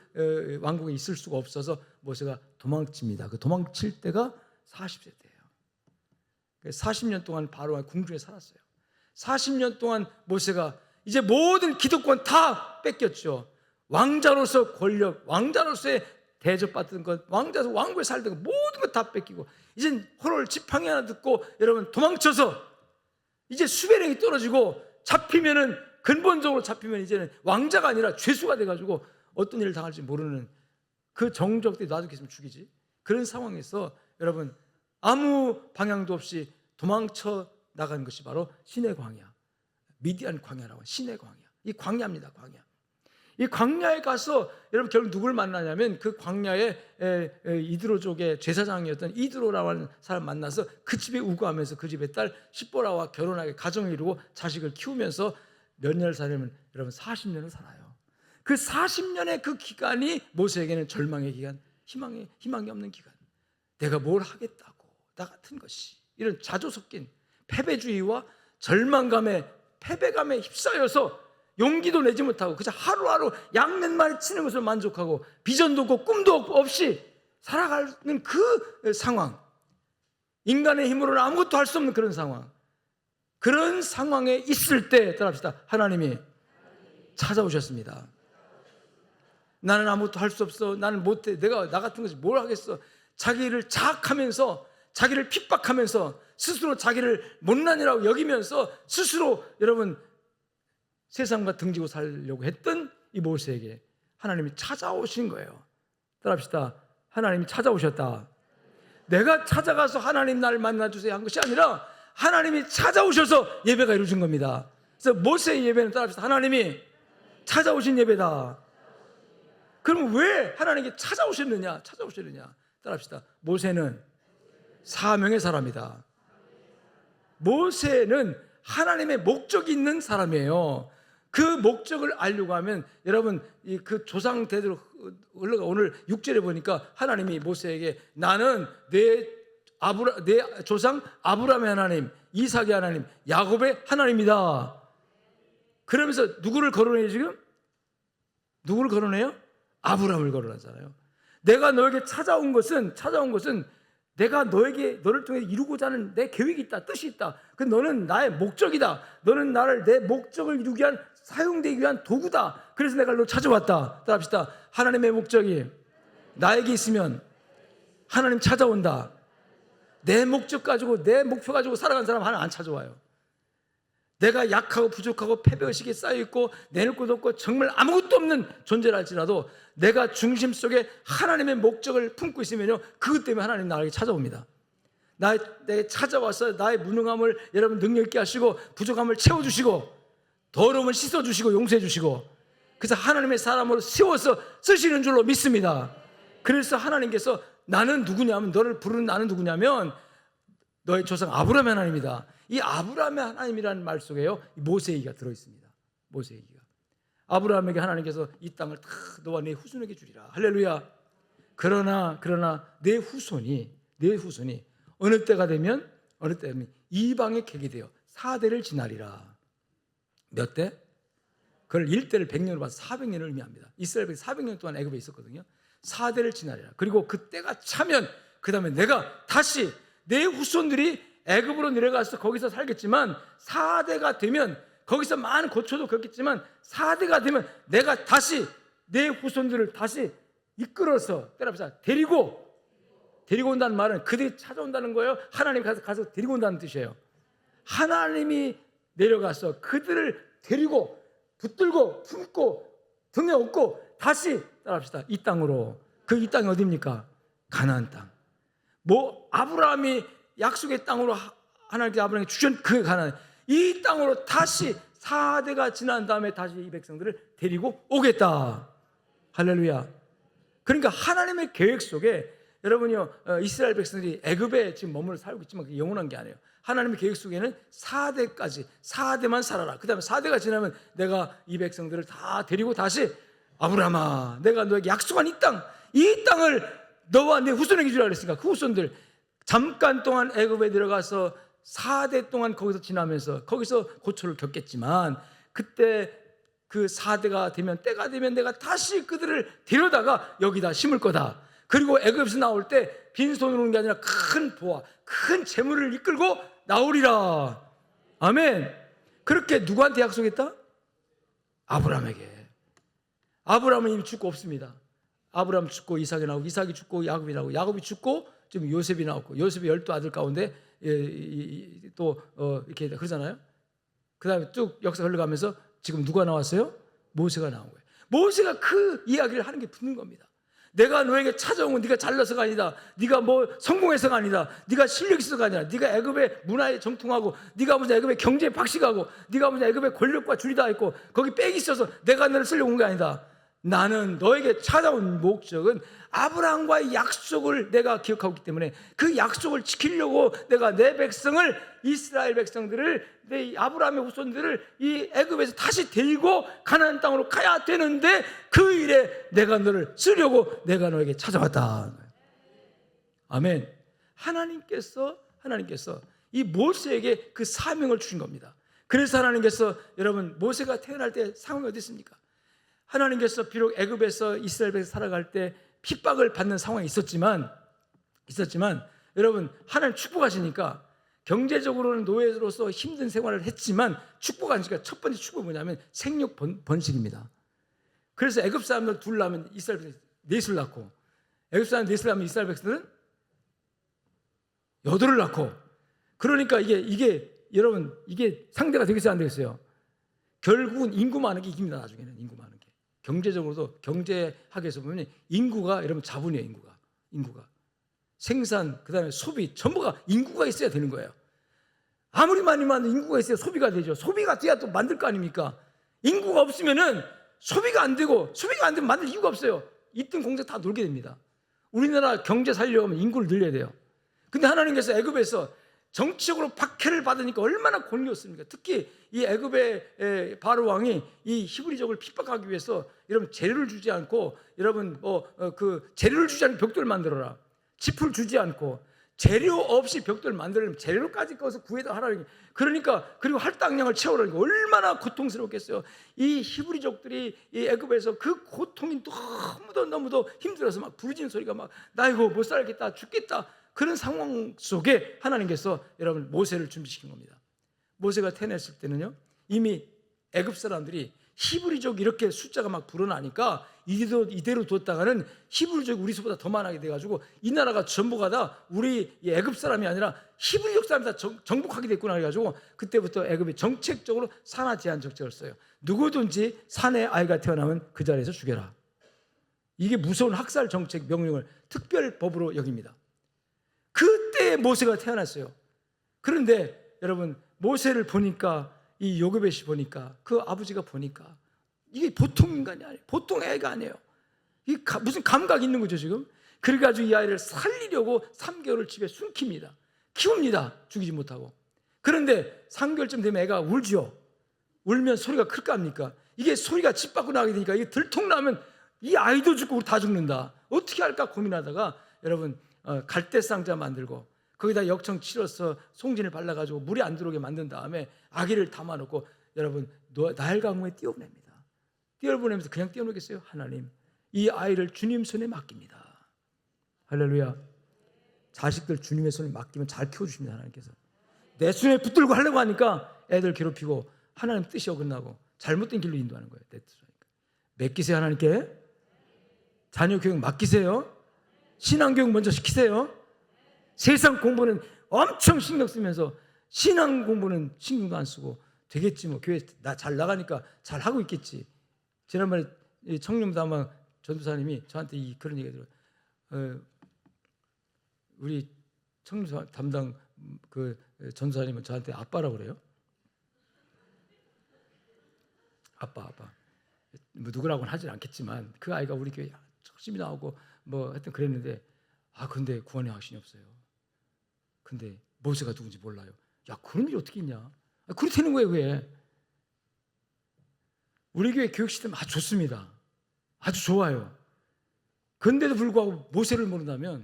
왕국에 있을 수가 없어서 모세가 도망칩니다. 그 도망칠 때가 40세 때예요. 40년 동안 바로와 궁중에 살았어요. 40년 동안 모세가 이제 모든 기득권 다 뺏겼죠. 왕자로서 권력, 왕자로서의 대접받던 것, 왕자로서 왕국에 살던 것 모든 것 다 뺏기고 이제 호롤 지팡이 하나 듣고 여러분 도망쳐서 이제 수배령이 떨어지고 잡히면은 근본적으로 잡히면 이제는 왕자가 아니라 죄수가 돼가지고 어떤 일을 당할지 모르는 그 정적들이 놔두겠으면 죽이지. 그런 상황에서 여러분 아무 방향도 없이 도망쳐 나간 것이 바로 시내 광야, 미디안 광야라고 시내 광야. 이 광야입니다, 광야. 이 광야에 가서 여러분 결국 누굴 만나냐면 그 광야에 이드로족의 제사장이었던 이드로라고 하는 사람 만나서 그 집에 우거하면서 그 집의 딸 십보라와 결혼하게 가정을 이루고 자식을 키우면서 몇 년을 살려면 여러분 40년을 살아요. 그 40년의 그 기간이 모세에게는 절망의 기간, 희망이 없는 기간. 내가 뭘 하겠다고 나 같은 것이 이런 자조 섞인 패배주의와 절망감에 패배감에 휩싸여서 용기도 내지 못하고 그저 하루하루 양 몇 마리 치는 것을 만족하고 비전도 없고 꿈도 없이 살아가는 그 상황, 인간의 힘으로는 아무것도 할 수 없는 그런 상황, 그런 상황에 있을 때 따라합시다. 하나님이 찾아오셨습니다. 나는 아무것도 할 수 없어, 나는 못해, 내가 나 같은 것이 뭘 하겠어. 자기를 자학하면서 자기를 핍박하면서 스스로 자기를 못난이라고 여기면서 스스로 여러분 세상과 등지고 살려고 했던 이 모세에게 하나님이 찾아오신 거예요. 따라합시다. 하나님이 찾아오셨다. 내가 찾아가서 하나님 나를 만나주세요 한 것이 아니라 하나님이 찾아오셔서 예배가 이루어진 겁니다. 그래서 모세의 예배는 따라합시다. 하나님이 찾아오신 예배다. 그러면 왜 하나님께 찾아오셨느냐? 따라합시다. 모세는 사명의 사람이다. 모세는 하나님의 목적이 있는 사람이에요. 그 목적을 알려고 하면 여러분 그 조상 대대로 흘러가 오늘 6절에 보니까 하나님이 모세에게 나는 내 내 조상 아브라함의 하나님, 이삭의 하나님, 야곱의 하나님이다. 그러면서 누구를 거론해요 지금? 누구를 거론해요? 아브라함을 거론하잖아요. 내가 너에게 찾아온 것은 내가 너를 통해 이루고자 하는 내 계획이 있다, 뜻이 있다. 그 너는 나의 목적이다. 너는 나를 내 목적을 이루기 위한 사용되기 위한 도구다. 그래서 내가 너 찾아왔다. 따라합시다. 하나님의 목적이 나에게 있으면 하나님 찾아온다. 내 목적 가지고 내 목표 가지고 살아가는 사람 하나님 안 찾아와요. 내가 약하고 부족하고 패배의식에 쌓여있고 내놓을 것도 없고 정말 아무것도 없는 존재라 할지라도 내가 중심 속에 하나님의 목적을 품고 있으면요, 그것 때문에 하나님 나에게 찾아옵니다. 내게 찾아와서 나의 무능함을 여러분 능력 있게 하시고 부족함을 채워주시고 더러움을 씻어주시고 용서해주시고 그래서 하나님의 사람으로 세워서 쓰시는 줄로 믿습니다. 그래서 하나님께서 나는 누구냐면, 너를 부르는 나는 누구냐면 너의 조상 아브라함의 하나님이다. 이 아브라함의 하나님이라는 말 속에요, 모세 얘기가 들어있습니다. 모세 얘기가. 아브라함에게 하나님께서 이 땅을 다 너와 내 후손에게 주리라. 할렐루야. 그러나 내 후손이 어느 때가 되면 이방에 객이 되어 4대를 지나리라. 몇 대? 그걸 1대를 100년으로 봐서 400년을 의미합니다. 이스라엘이 400년 동안 애굽에 있었거든요. 4대를 지나리라. 그리고 그 때가 차면 그 다음에 내가 다시 내 후손들이 애굽으로 내려가서 거기서 살겠지만 4대가 되면 거기서 많은 고초도 겪겠지만 4대가 되면 내가 다시 내 후손들을 다시 이끌어서 데리고 온다는 말은 그들이 찾아온다는 거예요. 하나님이 가서 데리고 온다는 뜻이에요. 하나님이 내려가서 그들을 데리고 붙들고 품고 등에 업고 다시 따라합시다. 이 땅으로. 그 이 땅이 어디입니까? 가나안 땅. 아브라함이 약속의 땅으로 하나님께 아브라함에게 주신 그 가나안, 이 땅으로 다시 4대가 지난 다음에 다시 이 백성들을 데리고 오겠다. 할렐루야. 그러니까 하나님의 계획 속에 여러분이요, 이스라엘 백성들이 애굽에 지금 머물러 살고 있지만 그게 영원한 게 아니에요. 하나님의 계획 속에는 4대만 살아라. 그 다음에 4대가 지나면 내가 이 백성들을 다 데리고 다시 아브라함아, 내가 너에게 약속한 이 땅을 너와 내 후손에게 주라 그랬으니까 그 후손들 잠깐 동안 애굽에 들어가서 4대 동안 거기서 지나면서 거기서 고초를 겪겠지만 그때 그 4대가 되면 때가 되면 내가 다시 그들을 데려다가 여기다 심을 거다. 그리고 애굽에서 나올 때 빈손으로 오는 게 아니라 큰 보화, 큰 재물을 이끌고 나오리라. 아멘. 그렇게 누구한테 약속했다? 아브라함에게. 아브라함은 이미 죽고 없습니다. 아브라함 죽고 이삭이 나오고 이삭이 죽고 야곱이 나오고 야곱이 죽고 지금 요셉이 나왔고 요셉이 12아들 가운데 또 이렇게 그러잖아요. 그 다음에 쭉 역사 흘러가면서 지금 누가 나왔어요? 모세가 나온 거예요. 모세가 그 이야기를 하는 게 붙는 겁니다. 내가 너에게 찾아온 건 네가 잘나서가 아니다. 네가 성공해서가 아니다. 네가 실력 있어서가 아니라 네가 애굽의 문화에 정통하고 네가 무슨 애굽의 경제에 박식하고 네가 무슨 애굽의 권력과 줄이 다 있고 거기 빽이 있어서 내가 너를 쓰려고 온 게 아니다. 나는 너에게 찾아온 목적은 아브라함과의 약속을 내가 기억하고 있기 때문에 그 약속을 지키려고 내가 내 백성을, 이스라엘 백성들을, 내 아브라함의 후손들을 이 애굽에서 다시 데리고 가나안 땅으로 가야 되는데 그 일에 내가 너를 쓰려고 내가 너에게 찾아왔다. 아멘. 하나님께서 이 모세에게 그 사명을 주신 겁니다. 그래서 하나님께서 여러분 모세가 태어날 때 상황이 어디 있습니까? 하나님께서 비록 애굽에서 이스라엘에서 살아갈 때 핍박을 받는 상황이 있었지만 여러분 하나님 축복하시니까 경제적으로는 노예로서 힘든 생활을 했지만 축복하시니까 첫 번째 축복이 뭐냐면 생육 번식입니다. 그래서 애굽 사람들 둘 낳으면 이스라엘 백성들 넷을 낳고 애굽 사람 넷을 낳으면 이스라엘 백성들은 8을 낳고 그러니까 이게 여러분 이게 상대가 되겠어요 안 되겠어요? 결국은 인구 많은 게 이깁니다. 나중에는 인구 많은 게. 경제적으로도 경제학에서 보면 인구가 여러분 자본이에요. 인구가 생산 그다음에 소비 전부가 인구가 있어야 되는 거예요. 아무리 많이 만든 인구가 있어야 소비가 되죠. 소비가 돼야 또 만들 거 아닙니까? 인구가 없으면은 소비가 안 되고 소비가 안 되면 만들 이유가 없어요. 있던 공장 다 놀게 됩니다. 우리나라 경제 살려면 인구를 늘려야 돼요. 근데 하나님께서 애굽에서 정치적으로 박해를 받으니까 얼마나 곤욕스럽습니까? 특히 이 애굽의 바로 왕이 이 히브리족을 핍박하기 위해서 여러분 재료를 주지 않고 여러분 그 재료를 주지 않고 벽돌을 만들어라. 짚을 주지 않고 재료 없이 벽돌을 만들려면 재료까지 꺼서 구해다 하라는, 그러니까, 그리고 할당량을 채우라는, 얼마나 고통스럽겠어요. 이 히브리족들이 이 애굽에서 그 고통이 너무도 힘들어서 막 부르짖는 소리가 막, 나 이거 못 살겠다, 죽겠다, 그런 상황 속에 하나님께서 여러분 모세를 준비시킨 겁니다. 모세가 태어났을 때는요, 이미 애굽 사람들이 히브리족 이렇게 숫자가 막 불어나니까 이대로 뒀다가는 히브리족이 우리보다 더 많게 돼가지고 이 나라가 전부가 다 우리 애굽 사람이 아니라 히브리족 사람이 다 정복하게 됐구나 해가지고, 그때부터 애굽이 정책적으로 산하 제한 정책을 써요. 누구든지 산에 아이가 태어나면 그 자리에서 죽여라. 이게 무서운 학살 정책 명령을 특별법으로 여깁니다. 그때 모세가 태어났어요. 그런데 여러분, 모세를 보니까, 이 요게벳이 보니까, 그 아버지가 보니까 이게 보통 인간이 아니에요. 보통 애가 아니에요. 이게 무슨 감각이 있는 거죠 지금. 그래가지고 이 아이를 살리려고 3개월을 집에 숨깁니다. 키웁니다. 죽이지 못하고. 그런데 3개월쯤 되면 애가 울죠. 울면 소리가 클까 합니까? 이게 소리가 집 밖으로 나게 되니까 이게 들통나면 이 아이도 죽고 우리 다 죽는다. 어떻게 할까 고민하다가 여러분, 갈대상자 만들고 거기다 역청 치러서 송진을 발라가지고 물이 안 들어오게 만든 다음에 아기를 담아놓고 여러분 나일 강물에 띄워보냅니다. 띄워보내면서 그냥 띄워놓겠어요? 하나님, 이 아이를 주님 손에 맡깁니다. 할렐루야. 자식들 주님의 손에 맡기면 잘 키워주십니다. 하나님께서. 내 손에 붙들고 하려고 하니까 애들 괴롭히고 하나님 뜻이 어긋나고 잘못된 길로 인도하는 거예요. 내 뜻이니까. 맡기세요. 하나님께. 자녀 교육 맡기세요. 신앙교육 먼저 시키세요. 세상 공부는 엄청 신경 쓰면서 신앙 공부는 신경도 안 쓰고 되겠지 뭐, 교회 잘 나가니까 잘 하고 있겠지. 지난번에 청렴담화 전도사님이 저한테 그런 얘기 들어요. 우리 청렴 담당 그 전도사님은 저한테 아빠라고 그래요. 아빠 뭐 누구라고는 하진 않겠지만 그 아이가 우리 교회 열심히 나오고 뭐 하여튼 그랬는데, 근데 구원의 확신이 없어요. 근데 모세가 누군지 몰라요. 야, 그런 일이 어떻게 있냐? 그렇게 되는 거예요. 왜? 우리 교회 교육 시스템 아주 좋습니다. 아주 좋아요. 그런데도 불구하고 모세를 모른다면요,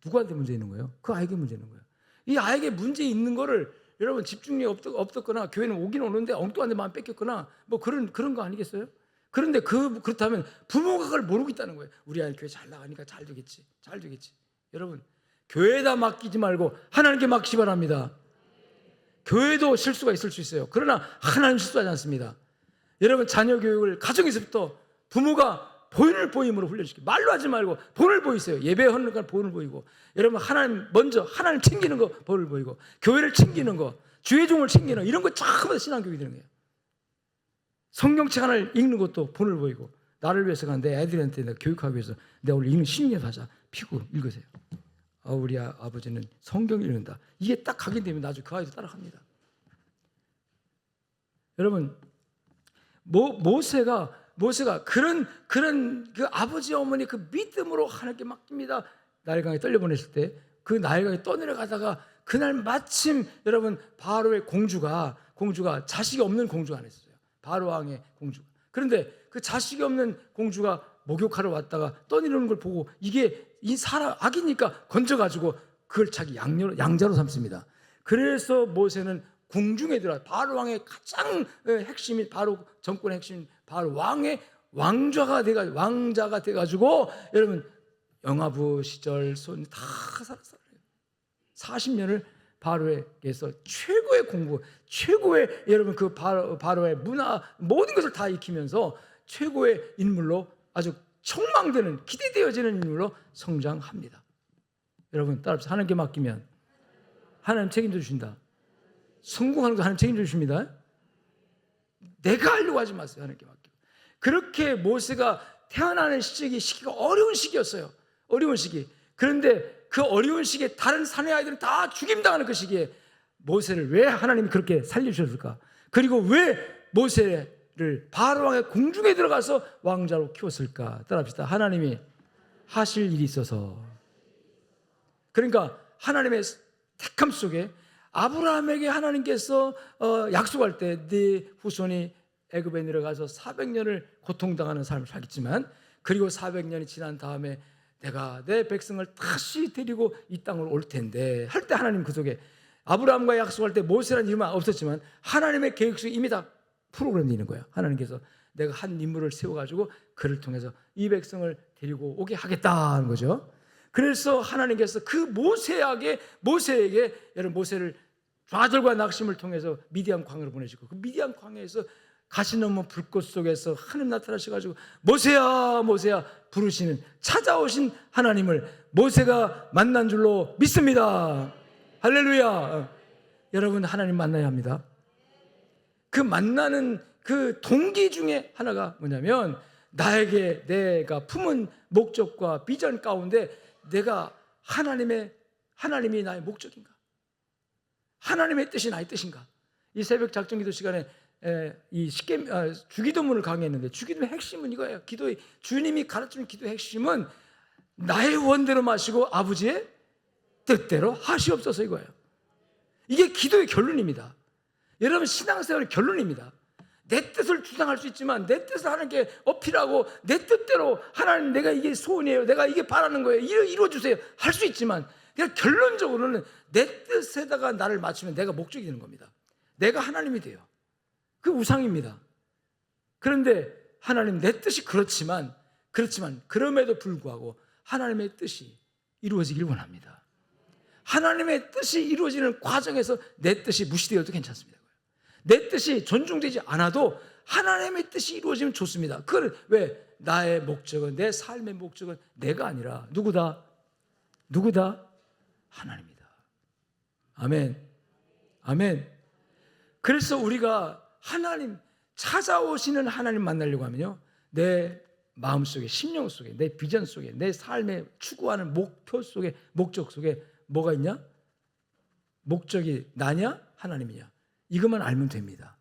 누구한테 문제 있는 거예요? 그 아이에게 문제 있는 거예요. 이 아이에게 문제 있는 거를 여러분 집중력이 없었거나 교회는 오긴 오는데 엉뚱한 데 마음 뺏겼거나 뭐 그런 거 아니겠어요? 그런데 그렇다면 부모가 그걸 모르고 있다는 거예요. 우리 아이 교회 잘 나가니까 잘 되겠지. 여러분, 교회에다 맡기지 말고 하나님께 맡기시 바랍니다. 교회도 실수가 있을 수 있어요. 그러나 하나님 실수하지 않습니다. 여러분, 자녀 교육을 가정에서부터 부모가 본을 보임으로 훈련시키고, 말로 하지 말고 본을 보이세요. 예배 하는 건 본을 보이고, 여러분 하나님 먼저 하나님 챙기는 거 본을 보이고, 교회를 챙기는 거, 주의 종을 챙기는 거, 이런 거 전부 다 신앙교육이 되는 거예요. 성경책 하나를 읽는 것도 본을 보이고, 나를 위해서가 내 애들한테 내가 교육하기 위해서 내가 오늘 읽는 신유의 사자 피고 읽으세요. 우리 아버지는 성경 읽는다. 이게 딱 각인되면 나중에 그 아이도 따라갑니다. 여러분, 모세가 그런 그 아버지 어머니 그 믿음으로 하나님께 맡깁니다. 나일강에 떨려보냈을 때 그 나일강에 떠내려가다가 그날 마침 여러분 바로의 공주가 자식이 없는 공주가 하나 있었어요. 바로 왕의 공주가. 그런데 그 자식이 없는 공주가 목욕하러 왔다가 떠내려오는 걸 보고 이게 이 사람 악이니까 건져가지고 그걸 자기 양자로 삼습니다. 그래서 모세는 궁중에 들어가 바로 왕의 가장 핵심인 바로 정권의 핵심인 바로 왕의 왕자가 돼가지고 여러분 영아부 시절 손 다 살았어요. 40년을 바로에게서 최고의 공부, 최고의 여러분 그 바로의 문화 모든 것을 다 익히면서 최고의 인물로 아주 촉망되는 기대되어지는 인물로 성장합니다. 여러분 따라합시다. 하나님께 맡기면 하나님 책임져 주신다. 성공하는 거 하나님 책임져 주십니다. 내가 하려고 하지 마세요. 하나님께 맡기고. 그렇게 모세가 태어나는 시기가 어려운 시기였어요. 어려운 시기. 그런데 그 어려운 시기에 다른 사내 아이들은 다 죽임당하는 그 시기에 모세를 왜 하나님이 그렇게 살려주셨을까? 그리고 왜 모세를 바로왕의 궁중에 들어가서 왕자로 키웠을까? 따라합시다. 하나님이 하실 일이 있어서. 그러니까 하나님의 택함 속에 아브라함에게 하나님께서 약속할 때 네 후손이 애굽에 내려가서 400년을 고통당하는 삶을 살겠지만, 그리고 400년이 지난 다음에 내가 내 백성을 다시 데리고 이 땅을 올 텐데 할 때 하나님 그 속에 아브라함과 약속할 때 모세라는 이름은 없었지만 하나님의 계획 속에 이미 다 프로그램이 있는 거예요. 하나님께서 내가 한 인물을 세워가지고 그를 통해서 이 백성을 데리고 오게 하겠다는 거죠. 그래서 하나님께서 그 모세에게 여러분 모세를 좌절과 낙심을 통해서 미디안 광야로 보내시고 그 미디안 광야에서 가시넘은 불꽃 속에서 하나님 나타나셔가지고 모세야 모세야 부르시는 찾아오신 하나님을 모세가 만난 줄로 믿습니다. 할렐루야. 여러분 하나님 만나야 합니다. 그 만나는 그 동기 중에 하나가 뭐냐면 나에게 내가 품은 목적과 비전 가운데 내가 하나님이 나의 목적인가? 하나님의 뜻이 나의 뜻인가? 이 새벽 작정기도 시간에 주기도문을 강의했는데 주기도의 핵심은 이거예요. 주님이 가르치는 기도의 핵심은 나의 원대로 마시고 아버지의 뜻대로 하시옵소서 이거예요. 이게 기도의 결론입니다. 여러분 신앙생활의 결론입니다. 내 뜻을 주장할 수 있지만 내 뜻을 하나님께 어필하고 내 뜻대로 하나님 내가 이게 소원이에요. 내가 이게 바라는 거예요. 이루어주세요. 할 수 있지만 그냥 결론적으로는 내 뜻에다가 나를 맞추면 내가 목적이 되는 겁니다. 내가 하나님이 돼요. 그 우상입니다. 그런데 하나님 내 뜻이 그렇지만 그럼에도 불구하고 하나님의 뜻이 이루어지길 원합니다. 하나님의 뜻이 이루어지는 과정에서 내 뜻이 무시되어도 괜찮습니다. 내 뜻이 존중되지 않아도 하나님의 뜻이 이루어지면 좋습니다. 그걸 왜? 나의 목적은 내 삶의 목적은 내가 아니라 누구다? 하나님이다. 아멘. 아멘. 그래서 우리가 하나님 찾아오시는 하나님 만나려고 하면요 내 마음속에 심령 속에 내 비전 속에 내 삶에 추구하는 목표 속에 목적 속에 뭐가 있냐? 목적이 나냐? 하나님이냐? 이것만 알면 됩니다.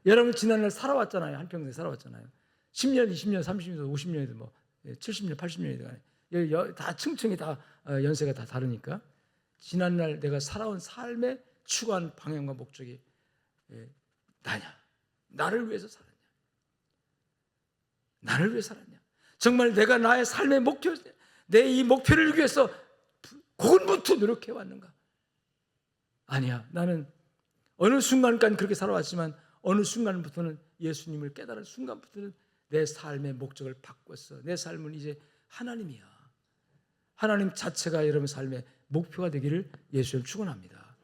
여러분 지난날 살아왔잖아요. 한평생 살아왔잖아요. 10년, 20년, 30년, 50년이든 뭐 70년, 80년이든 간에 다 층층이 다 연세가 다 다르니까 지난날 내가 살아온 삶의 추구한 방향과 목적이 나냐? 나를 위해서 살았냐? 나를 위해 살았냐? 정말 내가 나의 삶의 목표, 내 이 목표를 이루기 위해서 고군분투 노력해 왔는가? 아니야. 나는 어느 순간까지 그렇게 살아왔지만 어느 순간부터는 예수님을 깨달은 순간부터는 내 삶의 목적을 바꿨어. 내 삶은 이제 하나님이야. 하나님 자체가 여러분 삶의 목표가 되기를 예수님 축원합니다.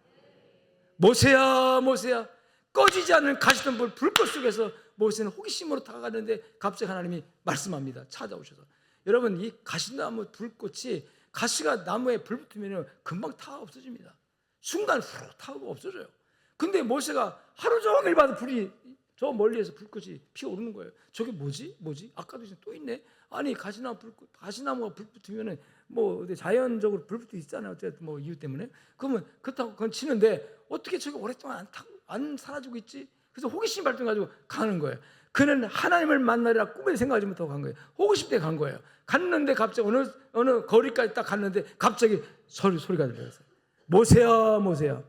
모세야 모세야 꺼지지 않는 가시덤불 불꽃 속에서 모세는 호기심으로 다가갔는데 갑자기 하나님이 말씀합니다. 찾아오셔서 여러분 이 가시나무 불꽃이 가시가 나무에 불 붙으면 금방 타 없어집니다. 순간 후루 타고 없어져요. 근데 모세가 하루 종일 봐도 불이 저 멀리에서 불꽃이 피어오르는 거예요. 저게 뭐지? 아까도 또 있네. 아니 가시나무가 불 붙으면은 뭐 자연적으로 불 붙어 있잖아요. 어쨌든 뭐 이유 때문에. 그러면 그렇다고 그건 치는데 어떻게 저게 오랫동안 안 사라지고 있지? 그래서 호기심 발동해가지고 가는 거예요. 그는 하나님을 만나리라 꿈에 생각하지 못하고 간 거예요. 호기심 때 간 거예요. 갔는데 갑자기 어느 거리까지 딱 갔는데 갑자기 소리가 들려요. 모세야 모세야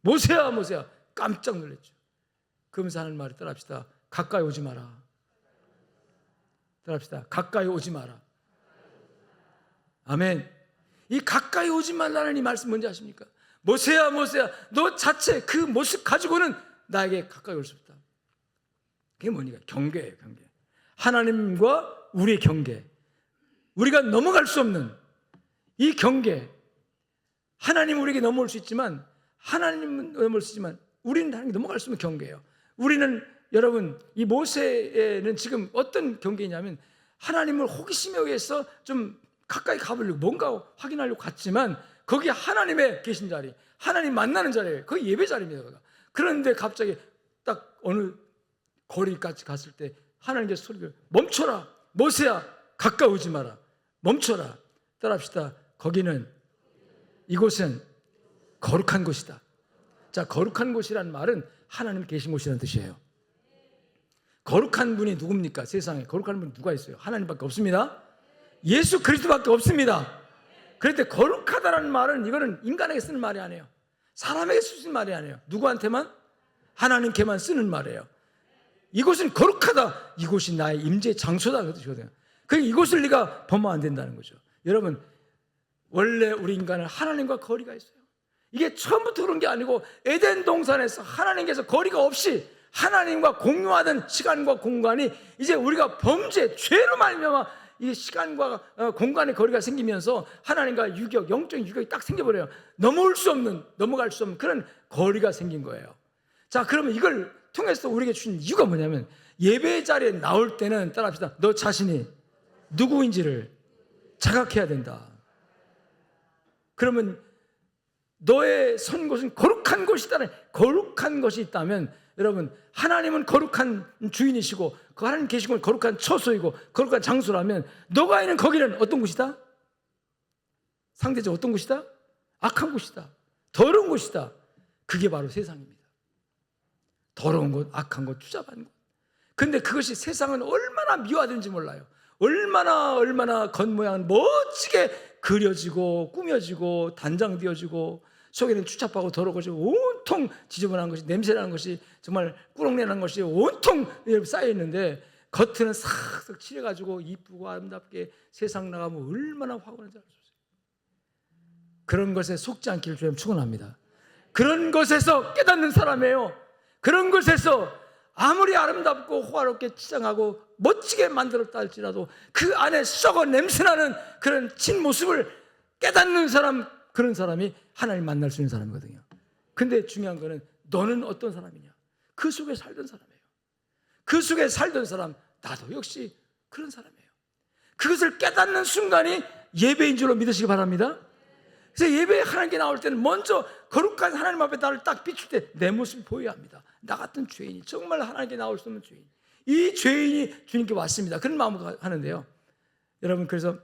모세야 모세야 깜짝 놀랐죠. 그러면서 하는 말이 따라합시다. 가까이 오지 마라. 따라합시다. 가까이 오지 마라. 아멘. 이 가까이 오지 말라는 이 말씀 뭔지 아십니까? 모세야 모세야 너 자체 그 모습 가지고는 나에게 가까이 올 수 없다. 그게 뭐니까? 경계예요. 경계. 하나님과 우리의 경계. 우리가 넘어갈 수 없는 이 경계. 하나님은 우리에게 넘어올 수 있지만 하나님은 넘어올 수 있지만 우리는 하나님께 넘어갈 수 없는 경계예요. 우리는 여러분 이 모세는 지금 어떤 경계냐면 하나님을 호기심에 의해서 좀 가까이 가보려고 뭔가 확인하려고 갔지만 거기 하나님의 계신 자리, 하나님 만나는 자리예요. 거기 예배 자리입니다. 그런데 갑자기 딱 어느 거리까지 갔을 때 하나님께서 소리를 멈춰라. 모세야 가까이 오지 마라. 멈춰라. 따라합시다. 이곳은 거룩한 곳이다. 자, 거룩한 곳이라는 말은 하나님 계신 곳이라는 뜻이에요. 거룩한 분이 누굽니까? 세상에 거룩한 분이 누가 있어요? 하나님밖에 없습니다. 예수 그리스도밖에 없습니다. 그런데 거룩하다라는 말은 이거는 인간에게 쓰는 말이 아니에요. 사람에게 쓰는 말이 아니에요. 누구한테만? 하나님께만 쓰는 말이에요. 이곳은 거룩하다. 이곳이 나의 임재 장소다. 그 뜻이거든요. 이것을 네가 범하면 안 된다는 거죠. 여러분, 원래 우리 인간은 하나님과 거리가 있어요. 이게 처음부터 그런 게 아니고 에덴 동산에서 하나님께서 거리가 없이 하나님과 공유하던 시간과 공간이 이제 우리가 범죄, 죄로 말미암아 이 시간과 공간의 거리가 생기면서 하나님과 유격, 영적인 유격이 딱 생겨버려요. 넘어갈 수 없는 그런 거리가 생긴 거예요. 자, 그러면 이걸 통해서 우리에게 주신 이유가 뭐냐면, 예배 자리에 나올 때는 따라합시다. 너 자신이 누구인지를 자각해야 된다. 그러면 너의 선 곳은 거룩한 곳이다. 거룩한 것이 있다면, 여러분, 하나님은 거룩한 주인이시고 그 하나님 계신 곳은 거룩한 처소이고 거룩한 장소라면, 너가 있는 거기는 어떤 곳이다? 상대적으로 어떤 곳이다? 악한 곳이다. 더러운 곳이다. 그게 바로 세상입니다. 더러운 곳, 악한 곳, 추잡한 곳. 근데 그것이 세상은 얼마나 미화되는지 몰라요. 얼마나 겉모양은 멋지게 그려지고 꾸며지고 단장되어지고 속에는 추잡하고 더러워지고 온통 지저분한 것이, 냄새나는 것이, 정말 꾸렁내는 것이 온통 쌓여 있는데, 겉은 싹싹 칠해가지고 이쁘고 아름답게 세상 나가면 얼마나 화가 나는지 알수 없어요. 그런 것에 속지 않기를 주님 축원합니다. 그런 것에서 깨닫는 사람이에요. 그런 것에서 아무리 아름답고 호화롭게 치장하고 멋지게 만들었다 할지라도 그 안에 썩어 냄새나는 그런 진모습을 깨닫는 사람, 그런 사람이 하나님 만날 수 있는 사람이거든요. 근데 중요한 거는 너는 어떤 사람이냐? 그 속에 살던 사람이에요. 그 속에 살던 사람, 나도 역시 그런 사람이에요. 그것을 깨닫는 순간이 예배인 줄로 믿으시기 바랍니다. 그래서 예배에 하나님께 나올 때는 먼저 거룩한 하나님 앞에 나를 딱 비출 때 내 모습이 보여야 합니다. 나 같은 죄인이, 정말 하나님께 나올 수 없는 죄인, 이 죄인이 주님께 왔습니다. 그런 마음으로 하는데요. 여러분, 그래서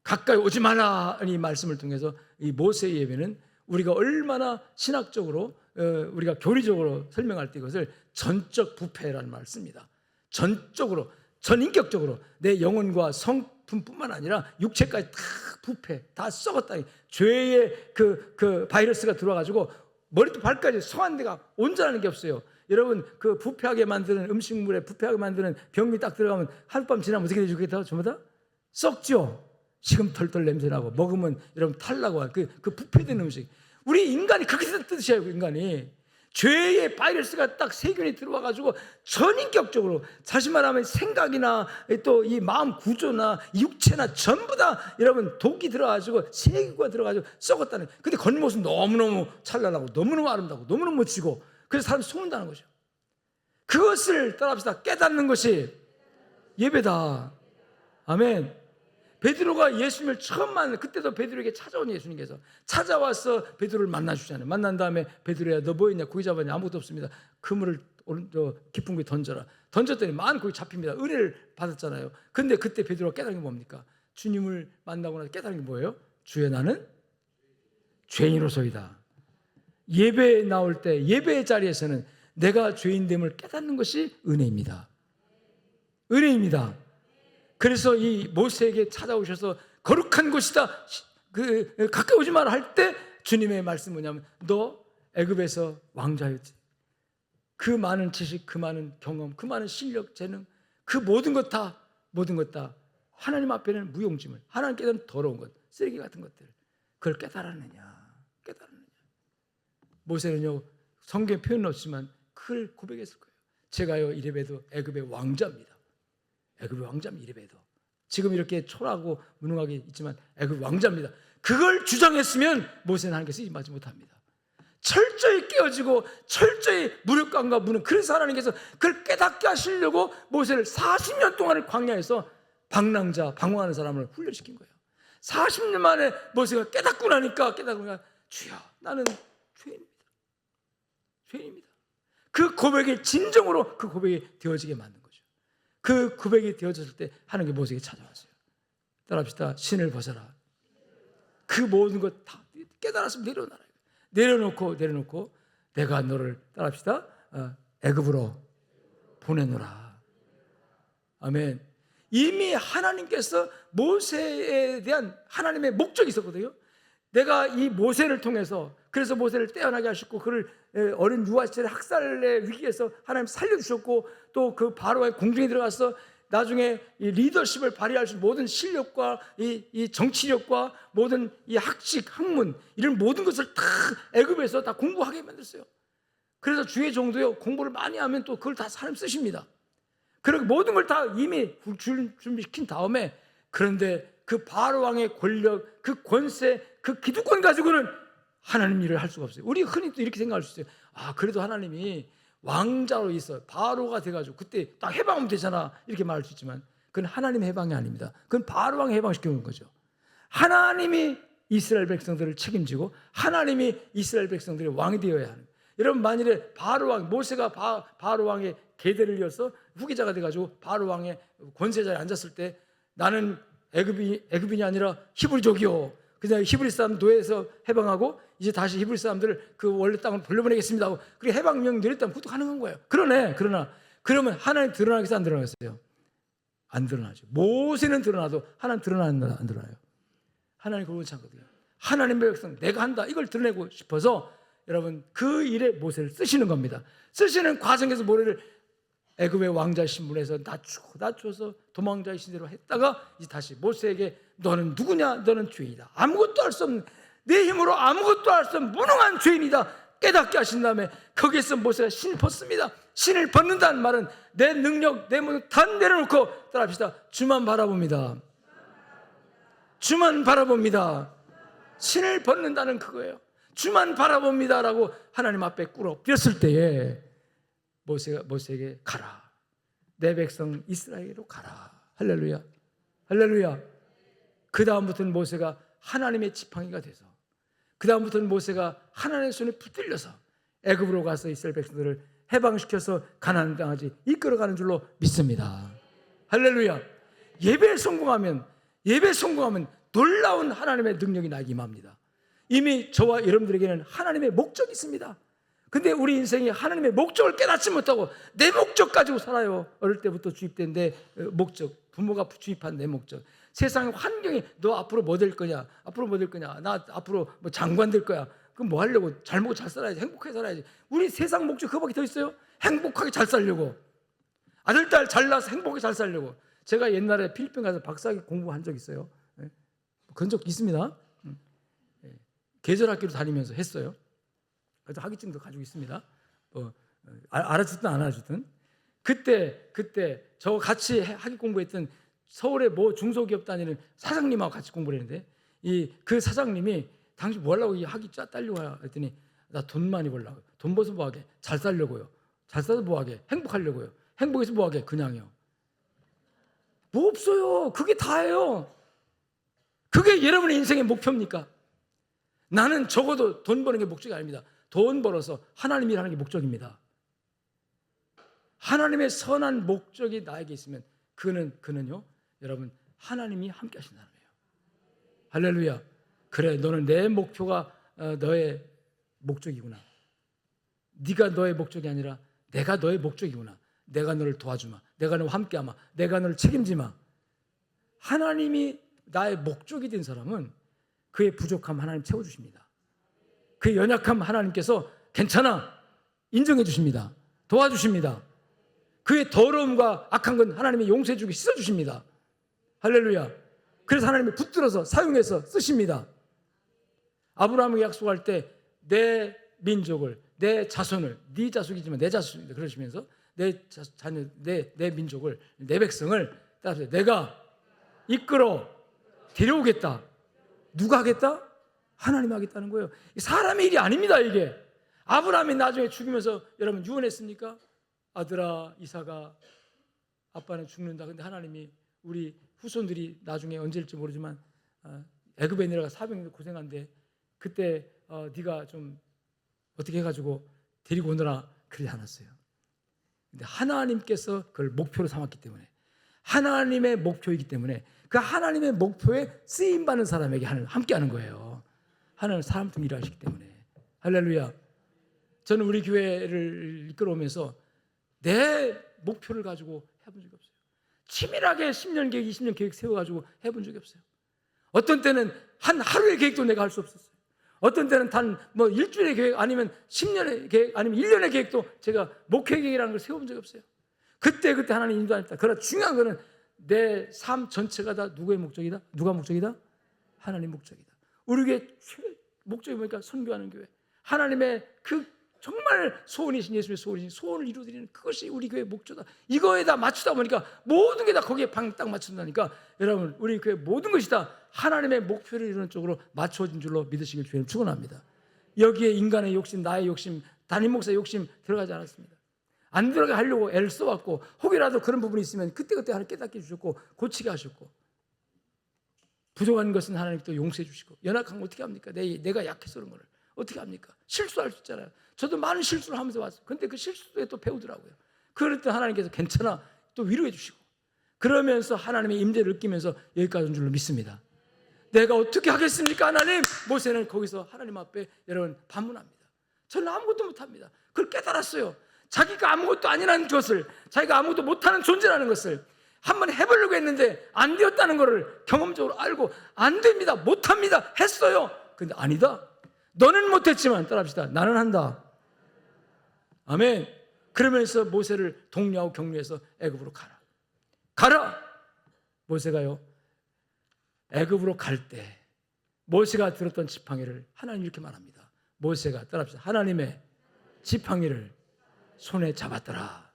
가까이 오지 마라 이 말씀을 통해서 이 모세의 예배는 우리가 얼마나 신학적으로 우리가 교리적으로 설명할 때 이것을 전적 부패라는 말을 씁니다. 전적으로, 전인격적으로 내 영혼과 성품뿐만 아니라 육체까지 다 부패, 다 썩었다. 죄의 그 바이러스가 들어와가지고 머리부터 발까지 성한 데가 온전한 게 없어요. 여러분, 그 부패하게 만드는 음식물에 부패하게 만드는 병이 딱 들어가면 하룻밤 지나면 어떻게 되죠? 그게 다 전부 다 썩죠. 식음 털털 냄새나고, 먹으면 여러분 탈나고, 그 부패된 음식. 우리 인간이 그렇게 뜻이에요. 인간이 죄의 바이러스가 딱 세균이 들어와가지고 전인격적으로, 다시 말하면 생각이나 또 이 마음 구조나 육체나 전부 다 여러분 독이 들어가지고 세균가 들어가지고 썩었다는. 근데 겉모습 너무너무 찬란하고 너무너무 아름답고 너무너무 멋지고, 그래서 사람이 속는다는 거죠. 그것을 따라합시다. 깨닫는 것이 예배다. 아멘. 베드로가 예수님을 처음 만난, 그때도 베드로에게 찾아온 예수님께서 찾아와서 베드로를 만나주잖아요. 만난 다음에 베드로야, 너 뭐 있냐? 고기 잡았냐? 아무것도 없습니다. 그물을 깊은 곳에 던져라. 던졌더니 많은 고기 잡힙니다. 은혜를 받았잖아요. 근데 그때 베드로가 깨달은 게 뭡니까? 주님을 만나고 나서 깨달은 게 뭐예요? 주여, 나는 죄인으로서이다. 예배에 나올 때, 예배의 자리에서는 내가 죄인됨을 깨닫는 것이 은혜입니다. 은혜입니다. 그래서 이 모세에게 찾아오셔서 거룩한 곳이다, 가까이 오지 마라 할 때 주님의 말씀은 뭐냐면, 너 애굽에서 왕자였지. 그 많은 지식, 그 많은 경험, 그 많은 실력, 재능, 그 모든 것 다 하나님 앞에는 무용지물, 하나님께서는 더러운 것, 쓰레기 같은 것들, 그걸 깨달았느냐. 모세는요, 성경에 표현은 없지만 그걸 고백했을 거예요. 제가요, 이래봬도 애굽의 왕자입니다. 애굽의 왕자입니다. 이래봬도 지금 이렇게 초라하고 무능하게 있지만 애굽 왕자입니다. 그걸 주장했으면 모세는 하나님께서 임하지 못합니다. 철저히 깨어지고 철저히 무력감과 무능, 그래서 하나님께서 그걸 깨닫게 하시려고 모세를 40년 동안을 광야에서 방황하는 사람을 훈련시킨 거예요. 40년 만에 모세가 깨닫고 나니까 주여, 나는 죄인입니다. 그 고백이 진정으로 그 고백이 되어지게 만든 거죠. 그 고백이 되어졌을 때 하나님께 모세에게 찾아왔어요. 따라합시다. 신을 벗어라. 그 모든 것 다 깨달았으면 내려놓고 내가 너를, 따라합시다, 애굽으로 보내노라. 아멘. 이미 하나님께서 모세에 대한 하나님의 목적이 있었거든요. 내가 이 모세를 통해서, 그래서 모세를 떼어나게 하셨고, 그를 어린 유아 시절에 학살의 위기에서 하나님 살려주셨고, 또 그 바로의 궁중에 들어가서 나중에 이 리더십을 발휘할 수 있는 모든 실력과 이 정치력과 모든 이 학식, 학문 이런 모든 것을 다 애굽에서 다 공부하게 만들었어요. 그래서 주의 종도요, 공부를 많이 하면 또 그걸 다 사람 쓰십니다. 그리고 모든 걸 다 이미 준비시킨 다음에, 그런데 그 바로 왕의 권력, 그 권세, 그 기득권 가지고는 하나님 일을 할 수가 없어요. 우리 흔히 또 이렇게 생각할 수 있어요. 아, 그래도 하나님이 왕자로 있어 바로가 돼가지고 그때 딱 해방하면 되잖아, 이렇게 말할 수 있지만 그건 하나님의 해방이 아닙니다. 그건 바로 왕의 해방시키는 거죠. 하나님이 이스라엘 백성들을 책임지고 하나님이 이스라엘 백성들의 왕이 되어야 하는. 여러분, 만일에 바로 왕, 모세가 바로 왕의 계대를 이어서 후계자가 돼가지고 바로 왕의 권세자에 앉았을 때, 나는 애굽인이 아니라 히브리족이요, 그냥 히브리 사람 노예에서 해방하고 이제 다시 히브리 사람들을 그 원래 땅으로 돌려보내겠습니다 하고 그렇게 해방명 내렸다면 그것도 가능한 거예요. 그러나 그러면 하나님 드러나겠어요, 안 드러나겠어요? 안 드러나죠. 모세는 드러나도 하나님 드러나는가, 안 드러나요? 하나님 그걸 원치 않거든요. 하나님의 백성 내가 한다, 이걸 드러내고 싶어서 여러분 그 일에 모세를 쓰시는 겁니다. 쓰시는 과정에서 모세를 애굽의 왕자 신분에서 낮춰서 도망자의 신세로 했다가 이제 다시 모세에게 너는 누구냐? 너는 죄인이다. 아무것도 할 수 없는, 내 힘으로 아무것도 할 수 없는 무능한 죄인이다 깨닫게 하신 다음에 거기에서 모세가 신을 벗습니다. 신을 벗는다는 말은 내 능력, 내 모든 다 내려놓고 따라합시다. 주만 바라봅니다. 주만 바라봅니다. 신을 벗는다는 그거예요. 주만 바라봅니다라고 하나님 앞에 꿇어 엎드렸을 때에 모세에게 가라, 내 백성 이스라엘로 가라. 할렐루야, 할렐루야. 그 다음부터는 모세가 하나님의 지팡이가 돼서, 그 다음부터는 모세가 하나님의 손에 붙들려서 애굽으로 가서 이스라엘 백성들을 해방시켜서 가나안 땅까지 이끌어가는 줄로 믿습니다. 할렐루야. 예배에 성공하면 놀라운 하나님의 능력이 나에게 임합니다. 이미 저와 여러분들에게는 하나님의 목적이 있습니다. 근데 우리 인생이 하나님의 목적을 깨닫지 못하고 내 목적 가지고 살아요. 어릴 때부터 주입된 내 목적, 부모가 주입한 내 목적, 세상의 환경이 너 앞으로 뭐 될 거냐, 앞으로 뭐 될 거냐, 나 앞으로 뭐 장관 될 거야. 그럼 뭐 하려고? 잘 먹고 잘 살아야지, 행복하게 살아야지. 우리 세상 목적 그거밖에 더 있어요? 행복하게 잘 살려고, 아들 딸 잘 낳아서 행복하게 잘 살려고. 제가 옛날에 필리핀 가서 박사학위 공부한 적 있어요. 그런 적 있습니다. 계절학교로 다니면서 했어요. 그래서 학위증도 가지고 있습니다. 알아듣든 안 알아듣든. 그때 저 같이 학위 공부했던 서울의 뭐 중소기업 다니는 사장님하고 같이 공부를 했는데, 그 사장님이 당신 뭐 하려고 이 학위 따려고 했더니, 나 돈 많이 벌려고. 돈 벌어서 뭐 하게? 잘 살려고요. 잘 살아서 뭐 하게? 행복하려고요. 행복해서 뭐 하게? 그냥요. 뭐 없어요. 그게 다예요. 그게 여러분의 인생의 목표입니까? 나는 적어도 돈 버는 게 목적이 아닙니다. 돈 벌어서 하나님 일하는 게 목적입니다. 하나님의 선한 목적이 나에게 있으면 그는요, 여러분, 하나님이 함께 하신 사람이에요. 할렐루야. 그래, 너는 내 목표가 너의 목적이구나. 네가 너의 목적이 아니라 내가 너의 목적이구나. 내가 너를 도와주마. 내가 너와 함께하마. 내가 너를 책임지마. 하나님이 나의 목적이 된 사람은 그의 부족함 하나님 채워주십니다. 그의 연약함 하나님께서 괜찮아 인정해 주십니다. 도와주십니다. 그의 더러움과 악한 건 하나님이 용서해 주고 씻어 주십니다. 할렐루야. 그래서 하나님이 붙들어서 사용해서 쓰십니다. 아브라함에게 약속할 때 내 민족을, 내 자손을, 네 자손이지만 내 자손이다 그러시면서 내 자녀, 내 민족을, 내 백성을 따라서 내가 이끌어 데려오겠다. 누가 하겠다? 하나님이 하겠다는 거예요. 사람의 일이 아닙니다. 이게 아브라함이 나중에 죽으면서 여러분 유언했습니까? 아들아 이삭아, 아빠는 죽는다. 근데 하나님이 우리 후손들이 나중에 언제일지 모르지만 애굽에 내려가 400년 고생한데 그때 네가 좀 어떻게 해가지고 데리고 오느라 그러지 않았어요. 근데 하나님께서 그걸 목표로 삼았기 때문에, 하나님의 목표이기 때문에 그 하나님의 목표에 쓰임받는 사람에게 하나님 함께하는 거예요. 하나님 사람 중 일하시기 때문에. 할렐루야. 저는 우리 교회를 이끌어오면서 내 목표를 가지고 해본 적이 없어요. 치밀하게 10년 계획, 20년 계획 세워가지고 해본 적이 없어요. 어떤 때는 한 하루의 계획도 내가 할 수 없었어요. 어떤 때는 단 뭐 일주일의 계획, 아니면 10년의 계획, 아니면 1년의 계획도 제가 목회 계획이라는 걸 세워본 적이 없어요. 그때 하나님 인도하셨다. 그러나 중요한 거는 내 삶 전체가 다 누구의 목적이다? 누가 목적이다? 하나님 목적이다. 우리 교회 목적이 뭐니까 선교하는 교회. 하나님의 그 정말 소원이신 예수님의 소원이신 소원을 이루어드리는 그것이 우리 교회의 목적이다. 이거에다 맞추다 보니까 모든 게 다 거기에 방 딱 맞춘다니까 여러분 우리 교회 모든 것이 다 하나님의 목표를 이루는 쪽으로 맞춰진 줄로 믿으시길 주님 축원합니다. 여기에 인간의 욕심, 나의 욕심, 담임 목사의 욕심 들어가지 않았습니다. 안 들어가게 하려고 애를 써왔고 혹이라도 그런 부분이 있으면 그때그때 하나님 깨닫게 해주셨고 고치게 하셨고 부족한 것은 하나님 또 용서해 주시고 연약한 거 어떻게 합니까? 내가 약해서 그런 거를 어떻게 합니까? 실수할 수 있잖아요. 저도 많은 실수를 하면서 왔어요. 근데 그 실수에 또 배우더라고요. 그럴 때 하나님께서 괜찮아 또 위로해 주시고 그러면서 하나님의 임재를 느끼면서 여기까지 온 줄로 믿습니다. 내가 어떻게 하겠습니까 하나님? 모세는 거기서 하나님 앞에 여러분 반문합니다. 저는 아무것도 못합니다. 그걸 깨달았어요. 자기가 아무것도 아니라는 것을, 자기가 아무것도 못하는 존재라는 것을 한번 해보려고 했는데 안 되었다는 것을 경험적으로 알고 안 됩니다, 못합니다 했어요. 근데 아니다, 너는 못했지만 따라합시다, 나는 한다. 아멘. 그러면서 모세를 독려하고 격려해서 애굽으로 가라. 모세가요 애굽으로 갈 때 모세가 들었던 지팡이를 하나님 이렇게 말합니다. 모세가 따라합시다, 하나님의 지팡이를 손에 잡았더라.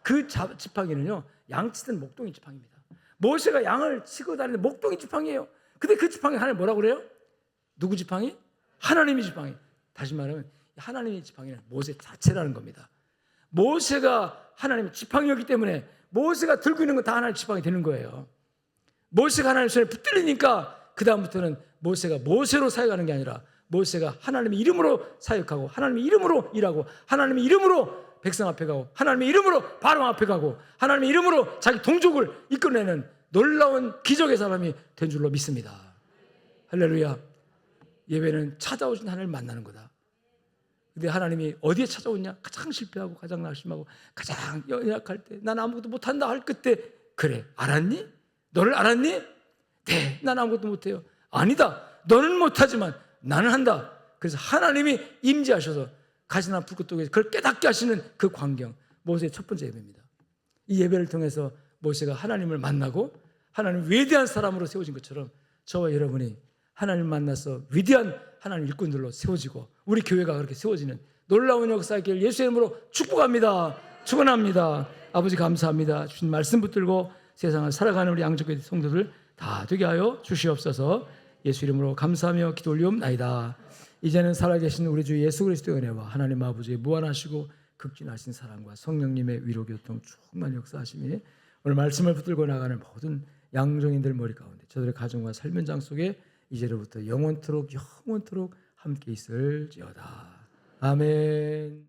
그 지팡이는요 양치던 목동이 지팡이입니다. 모세가 양을 치고 다니는 목동이 지팡이에요. 근데 그 지팡이 하나님 뭐라고 그래요? 누구 지팡이? 하나님의 지팡이. 다시 말하면 하나님의 지팡이는 모세 자체라는 겁니다. 모세가 하나님의 지팡이였기 때문에 모세가 들고 있는 건 다 하나님의 지팡이 되는 거예요. 모세가 하나님 손에 붙들리니까 그 다음부터는 모세가 모세로 사역하는 게 아니라 모세가 하나님의 이름으로 사역하고 하나님의 이름으로 일하고 하나님의 이름으로 백성 앞에 가고 하나님의 이름으로 바로 앞에 가고 하나님의 이름으로 자기 동족을 이끌어내는 놀라운 기적의 사람이 된 줄로 믿습니다. 할렐루야. 예배는 찾아오신 하나님을 만나는 거다. 근데 하나님이 어디에 찾아오냐? 가장 실패하고 가장 낙심하고 가장 연약할 때, 난 아무것도 못한다 할 그때, 그래 알았니? 너를 알았니? 네, 난 아무것도 못해요. 아니다, 너는 못하지만 나는 한다. 그래서 하나님이 임재하셔서 가시나 불꽃독에 그걸 깨닫게 하시는 그 광경, 모세의 첫 번째 예배입니다. 이 예배를 통해서 모세가 하나님을 만나고 하나님 위대한 사람으로 세워진 것처럼 저와 여러분이 하나님 만나서 위대한 하나님 일꾼들로 세워지고 우리 교회가 그렇게 세워지는 놀라운 역사의 길 예수의 이름으로 축복합니다. 축원합니다. 아버지 감사합니다. 주신 말씀 붙들고 세상을 살아가는 우리 양적교회 성도들 다 되게 하여 주시옵소서. 예수 이름으로 감사하며 기도 올리옵나이다. 이제는 살아계신 우리 주 예수 그리스도의 은혜와 하나님 아버지의 무한하시고 극진하신 사랑과 성령님의 위로 교통 충만 역사하심이 오늘 말씀을 붙들고 나가는 모든 양종인들 머리 가운데 저들의 가정과 삶 현장 속에 이제로부터 영원토록 함께 있을지어다. 아멘.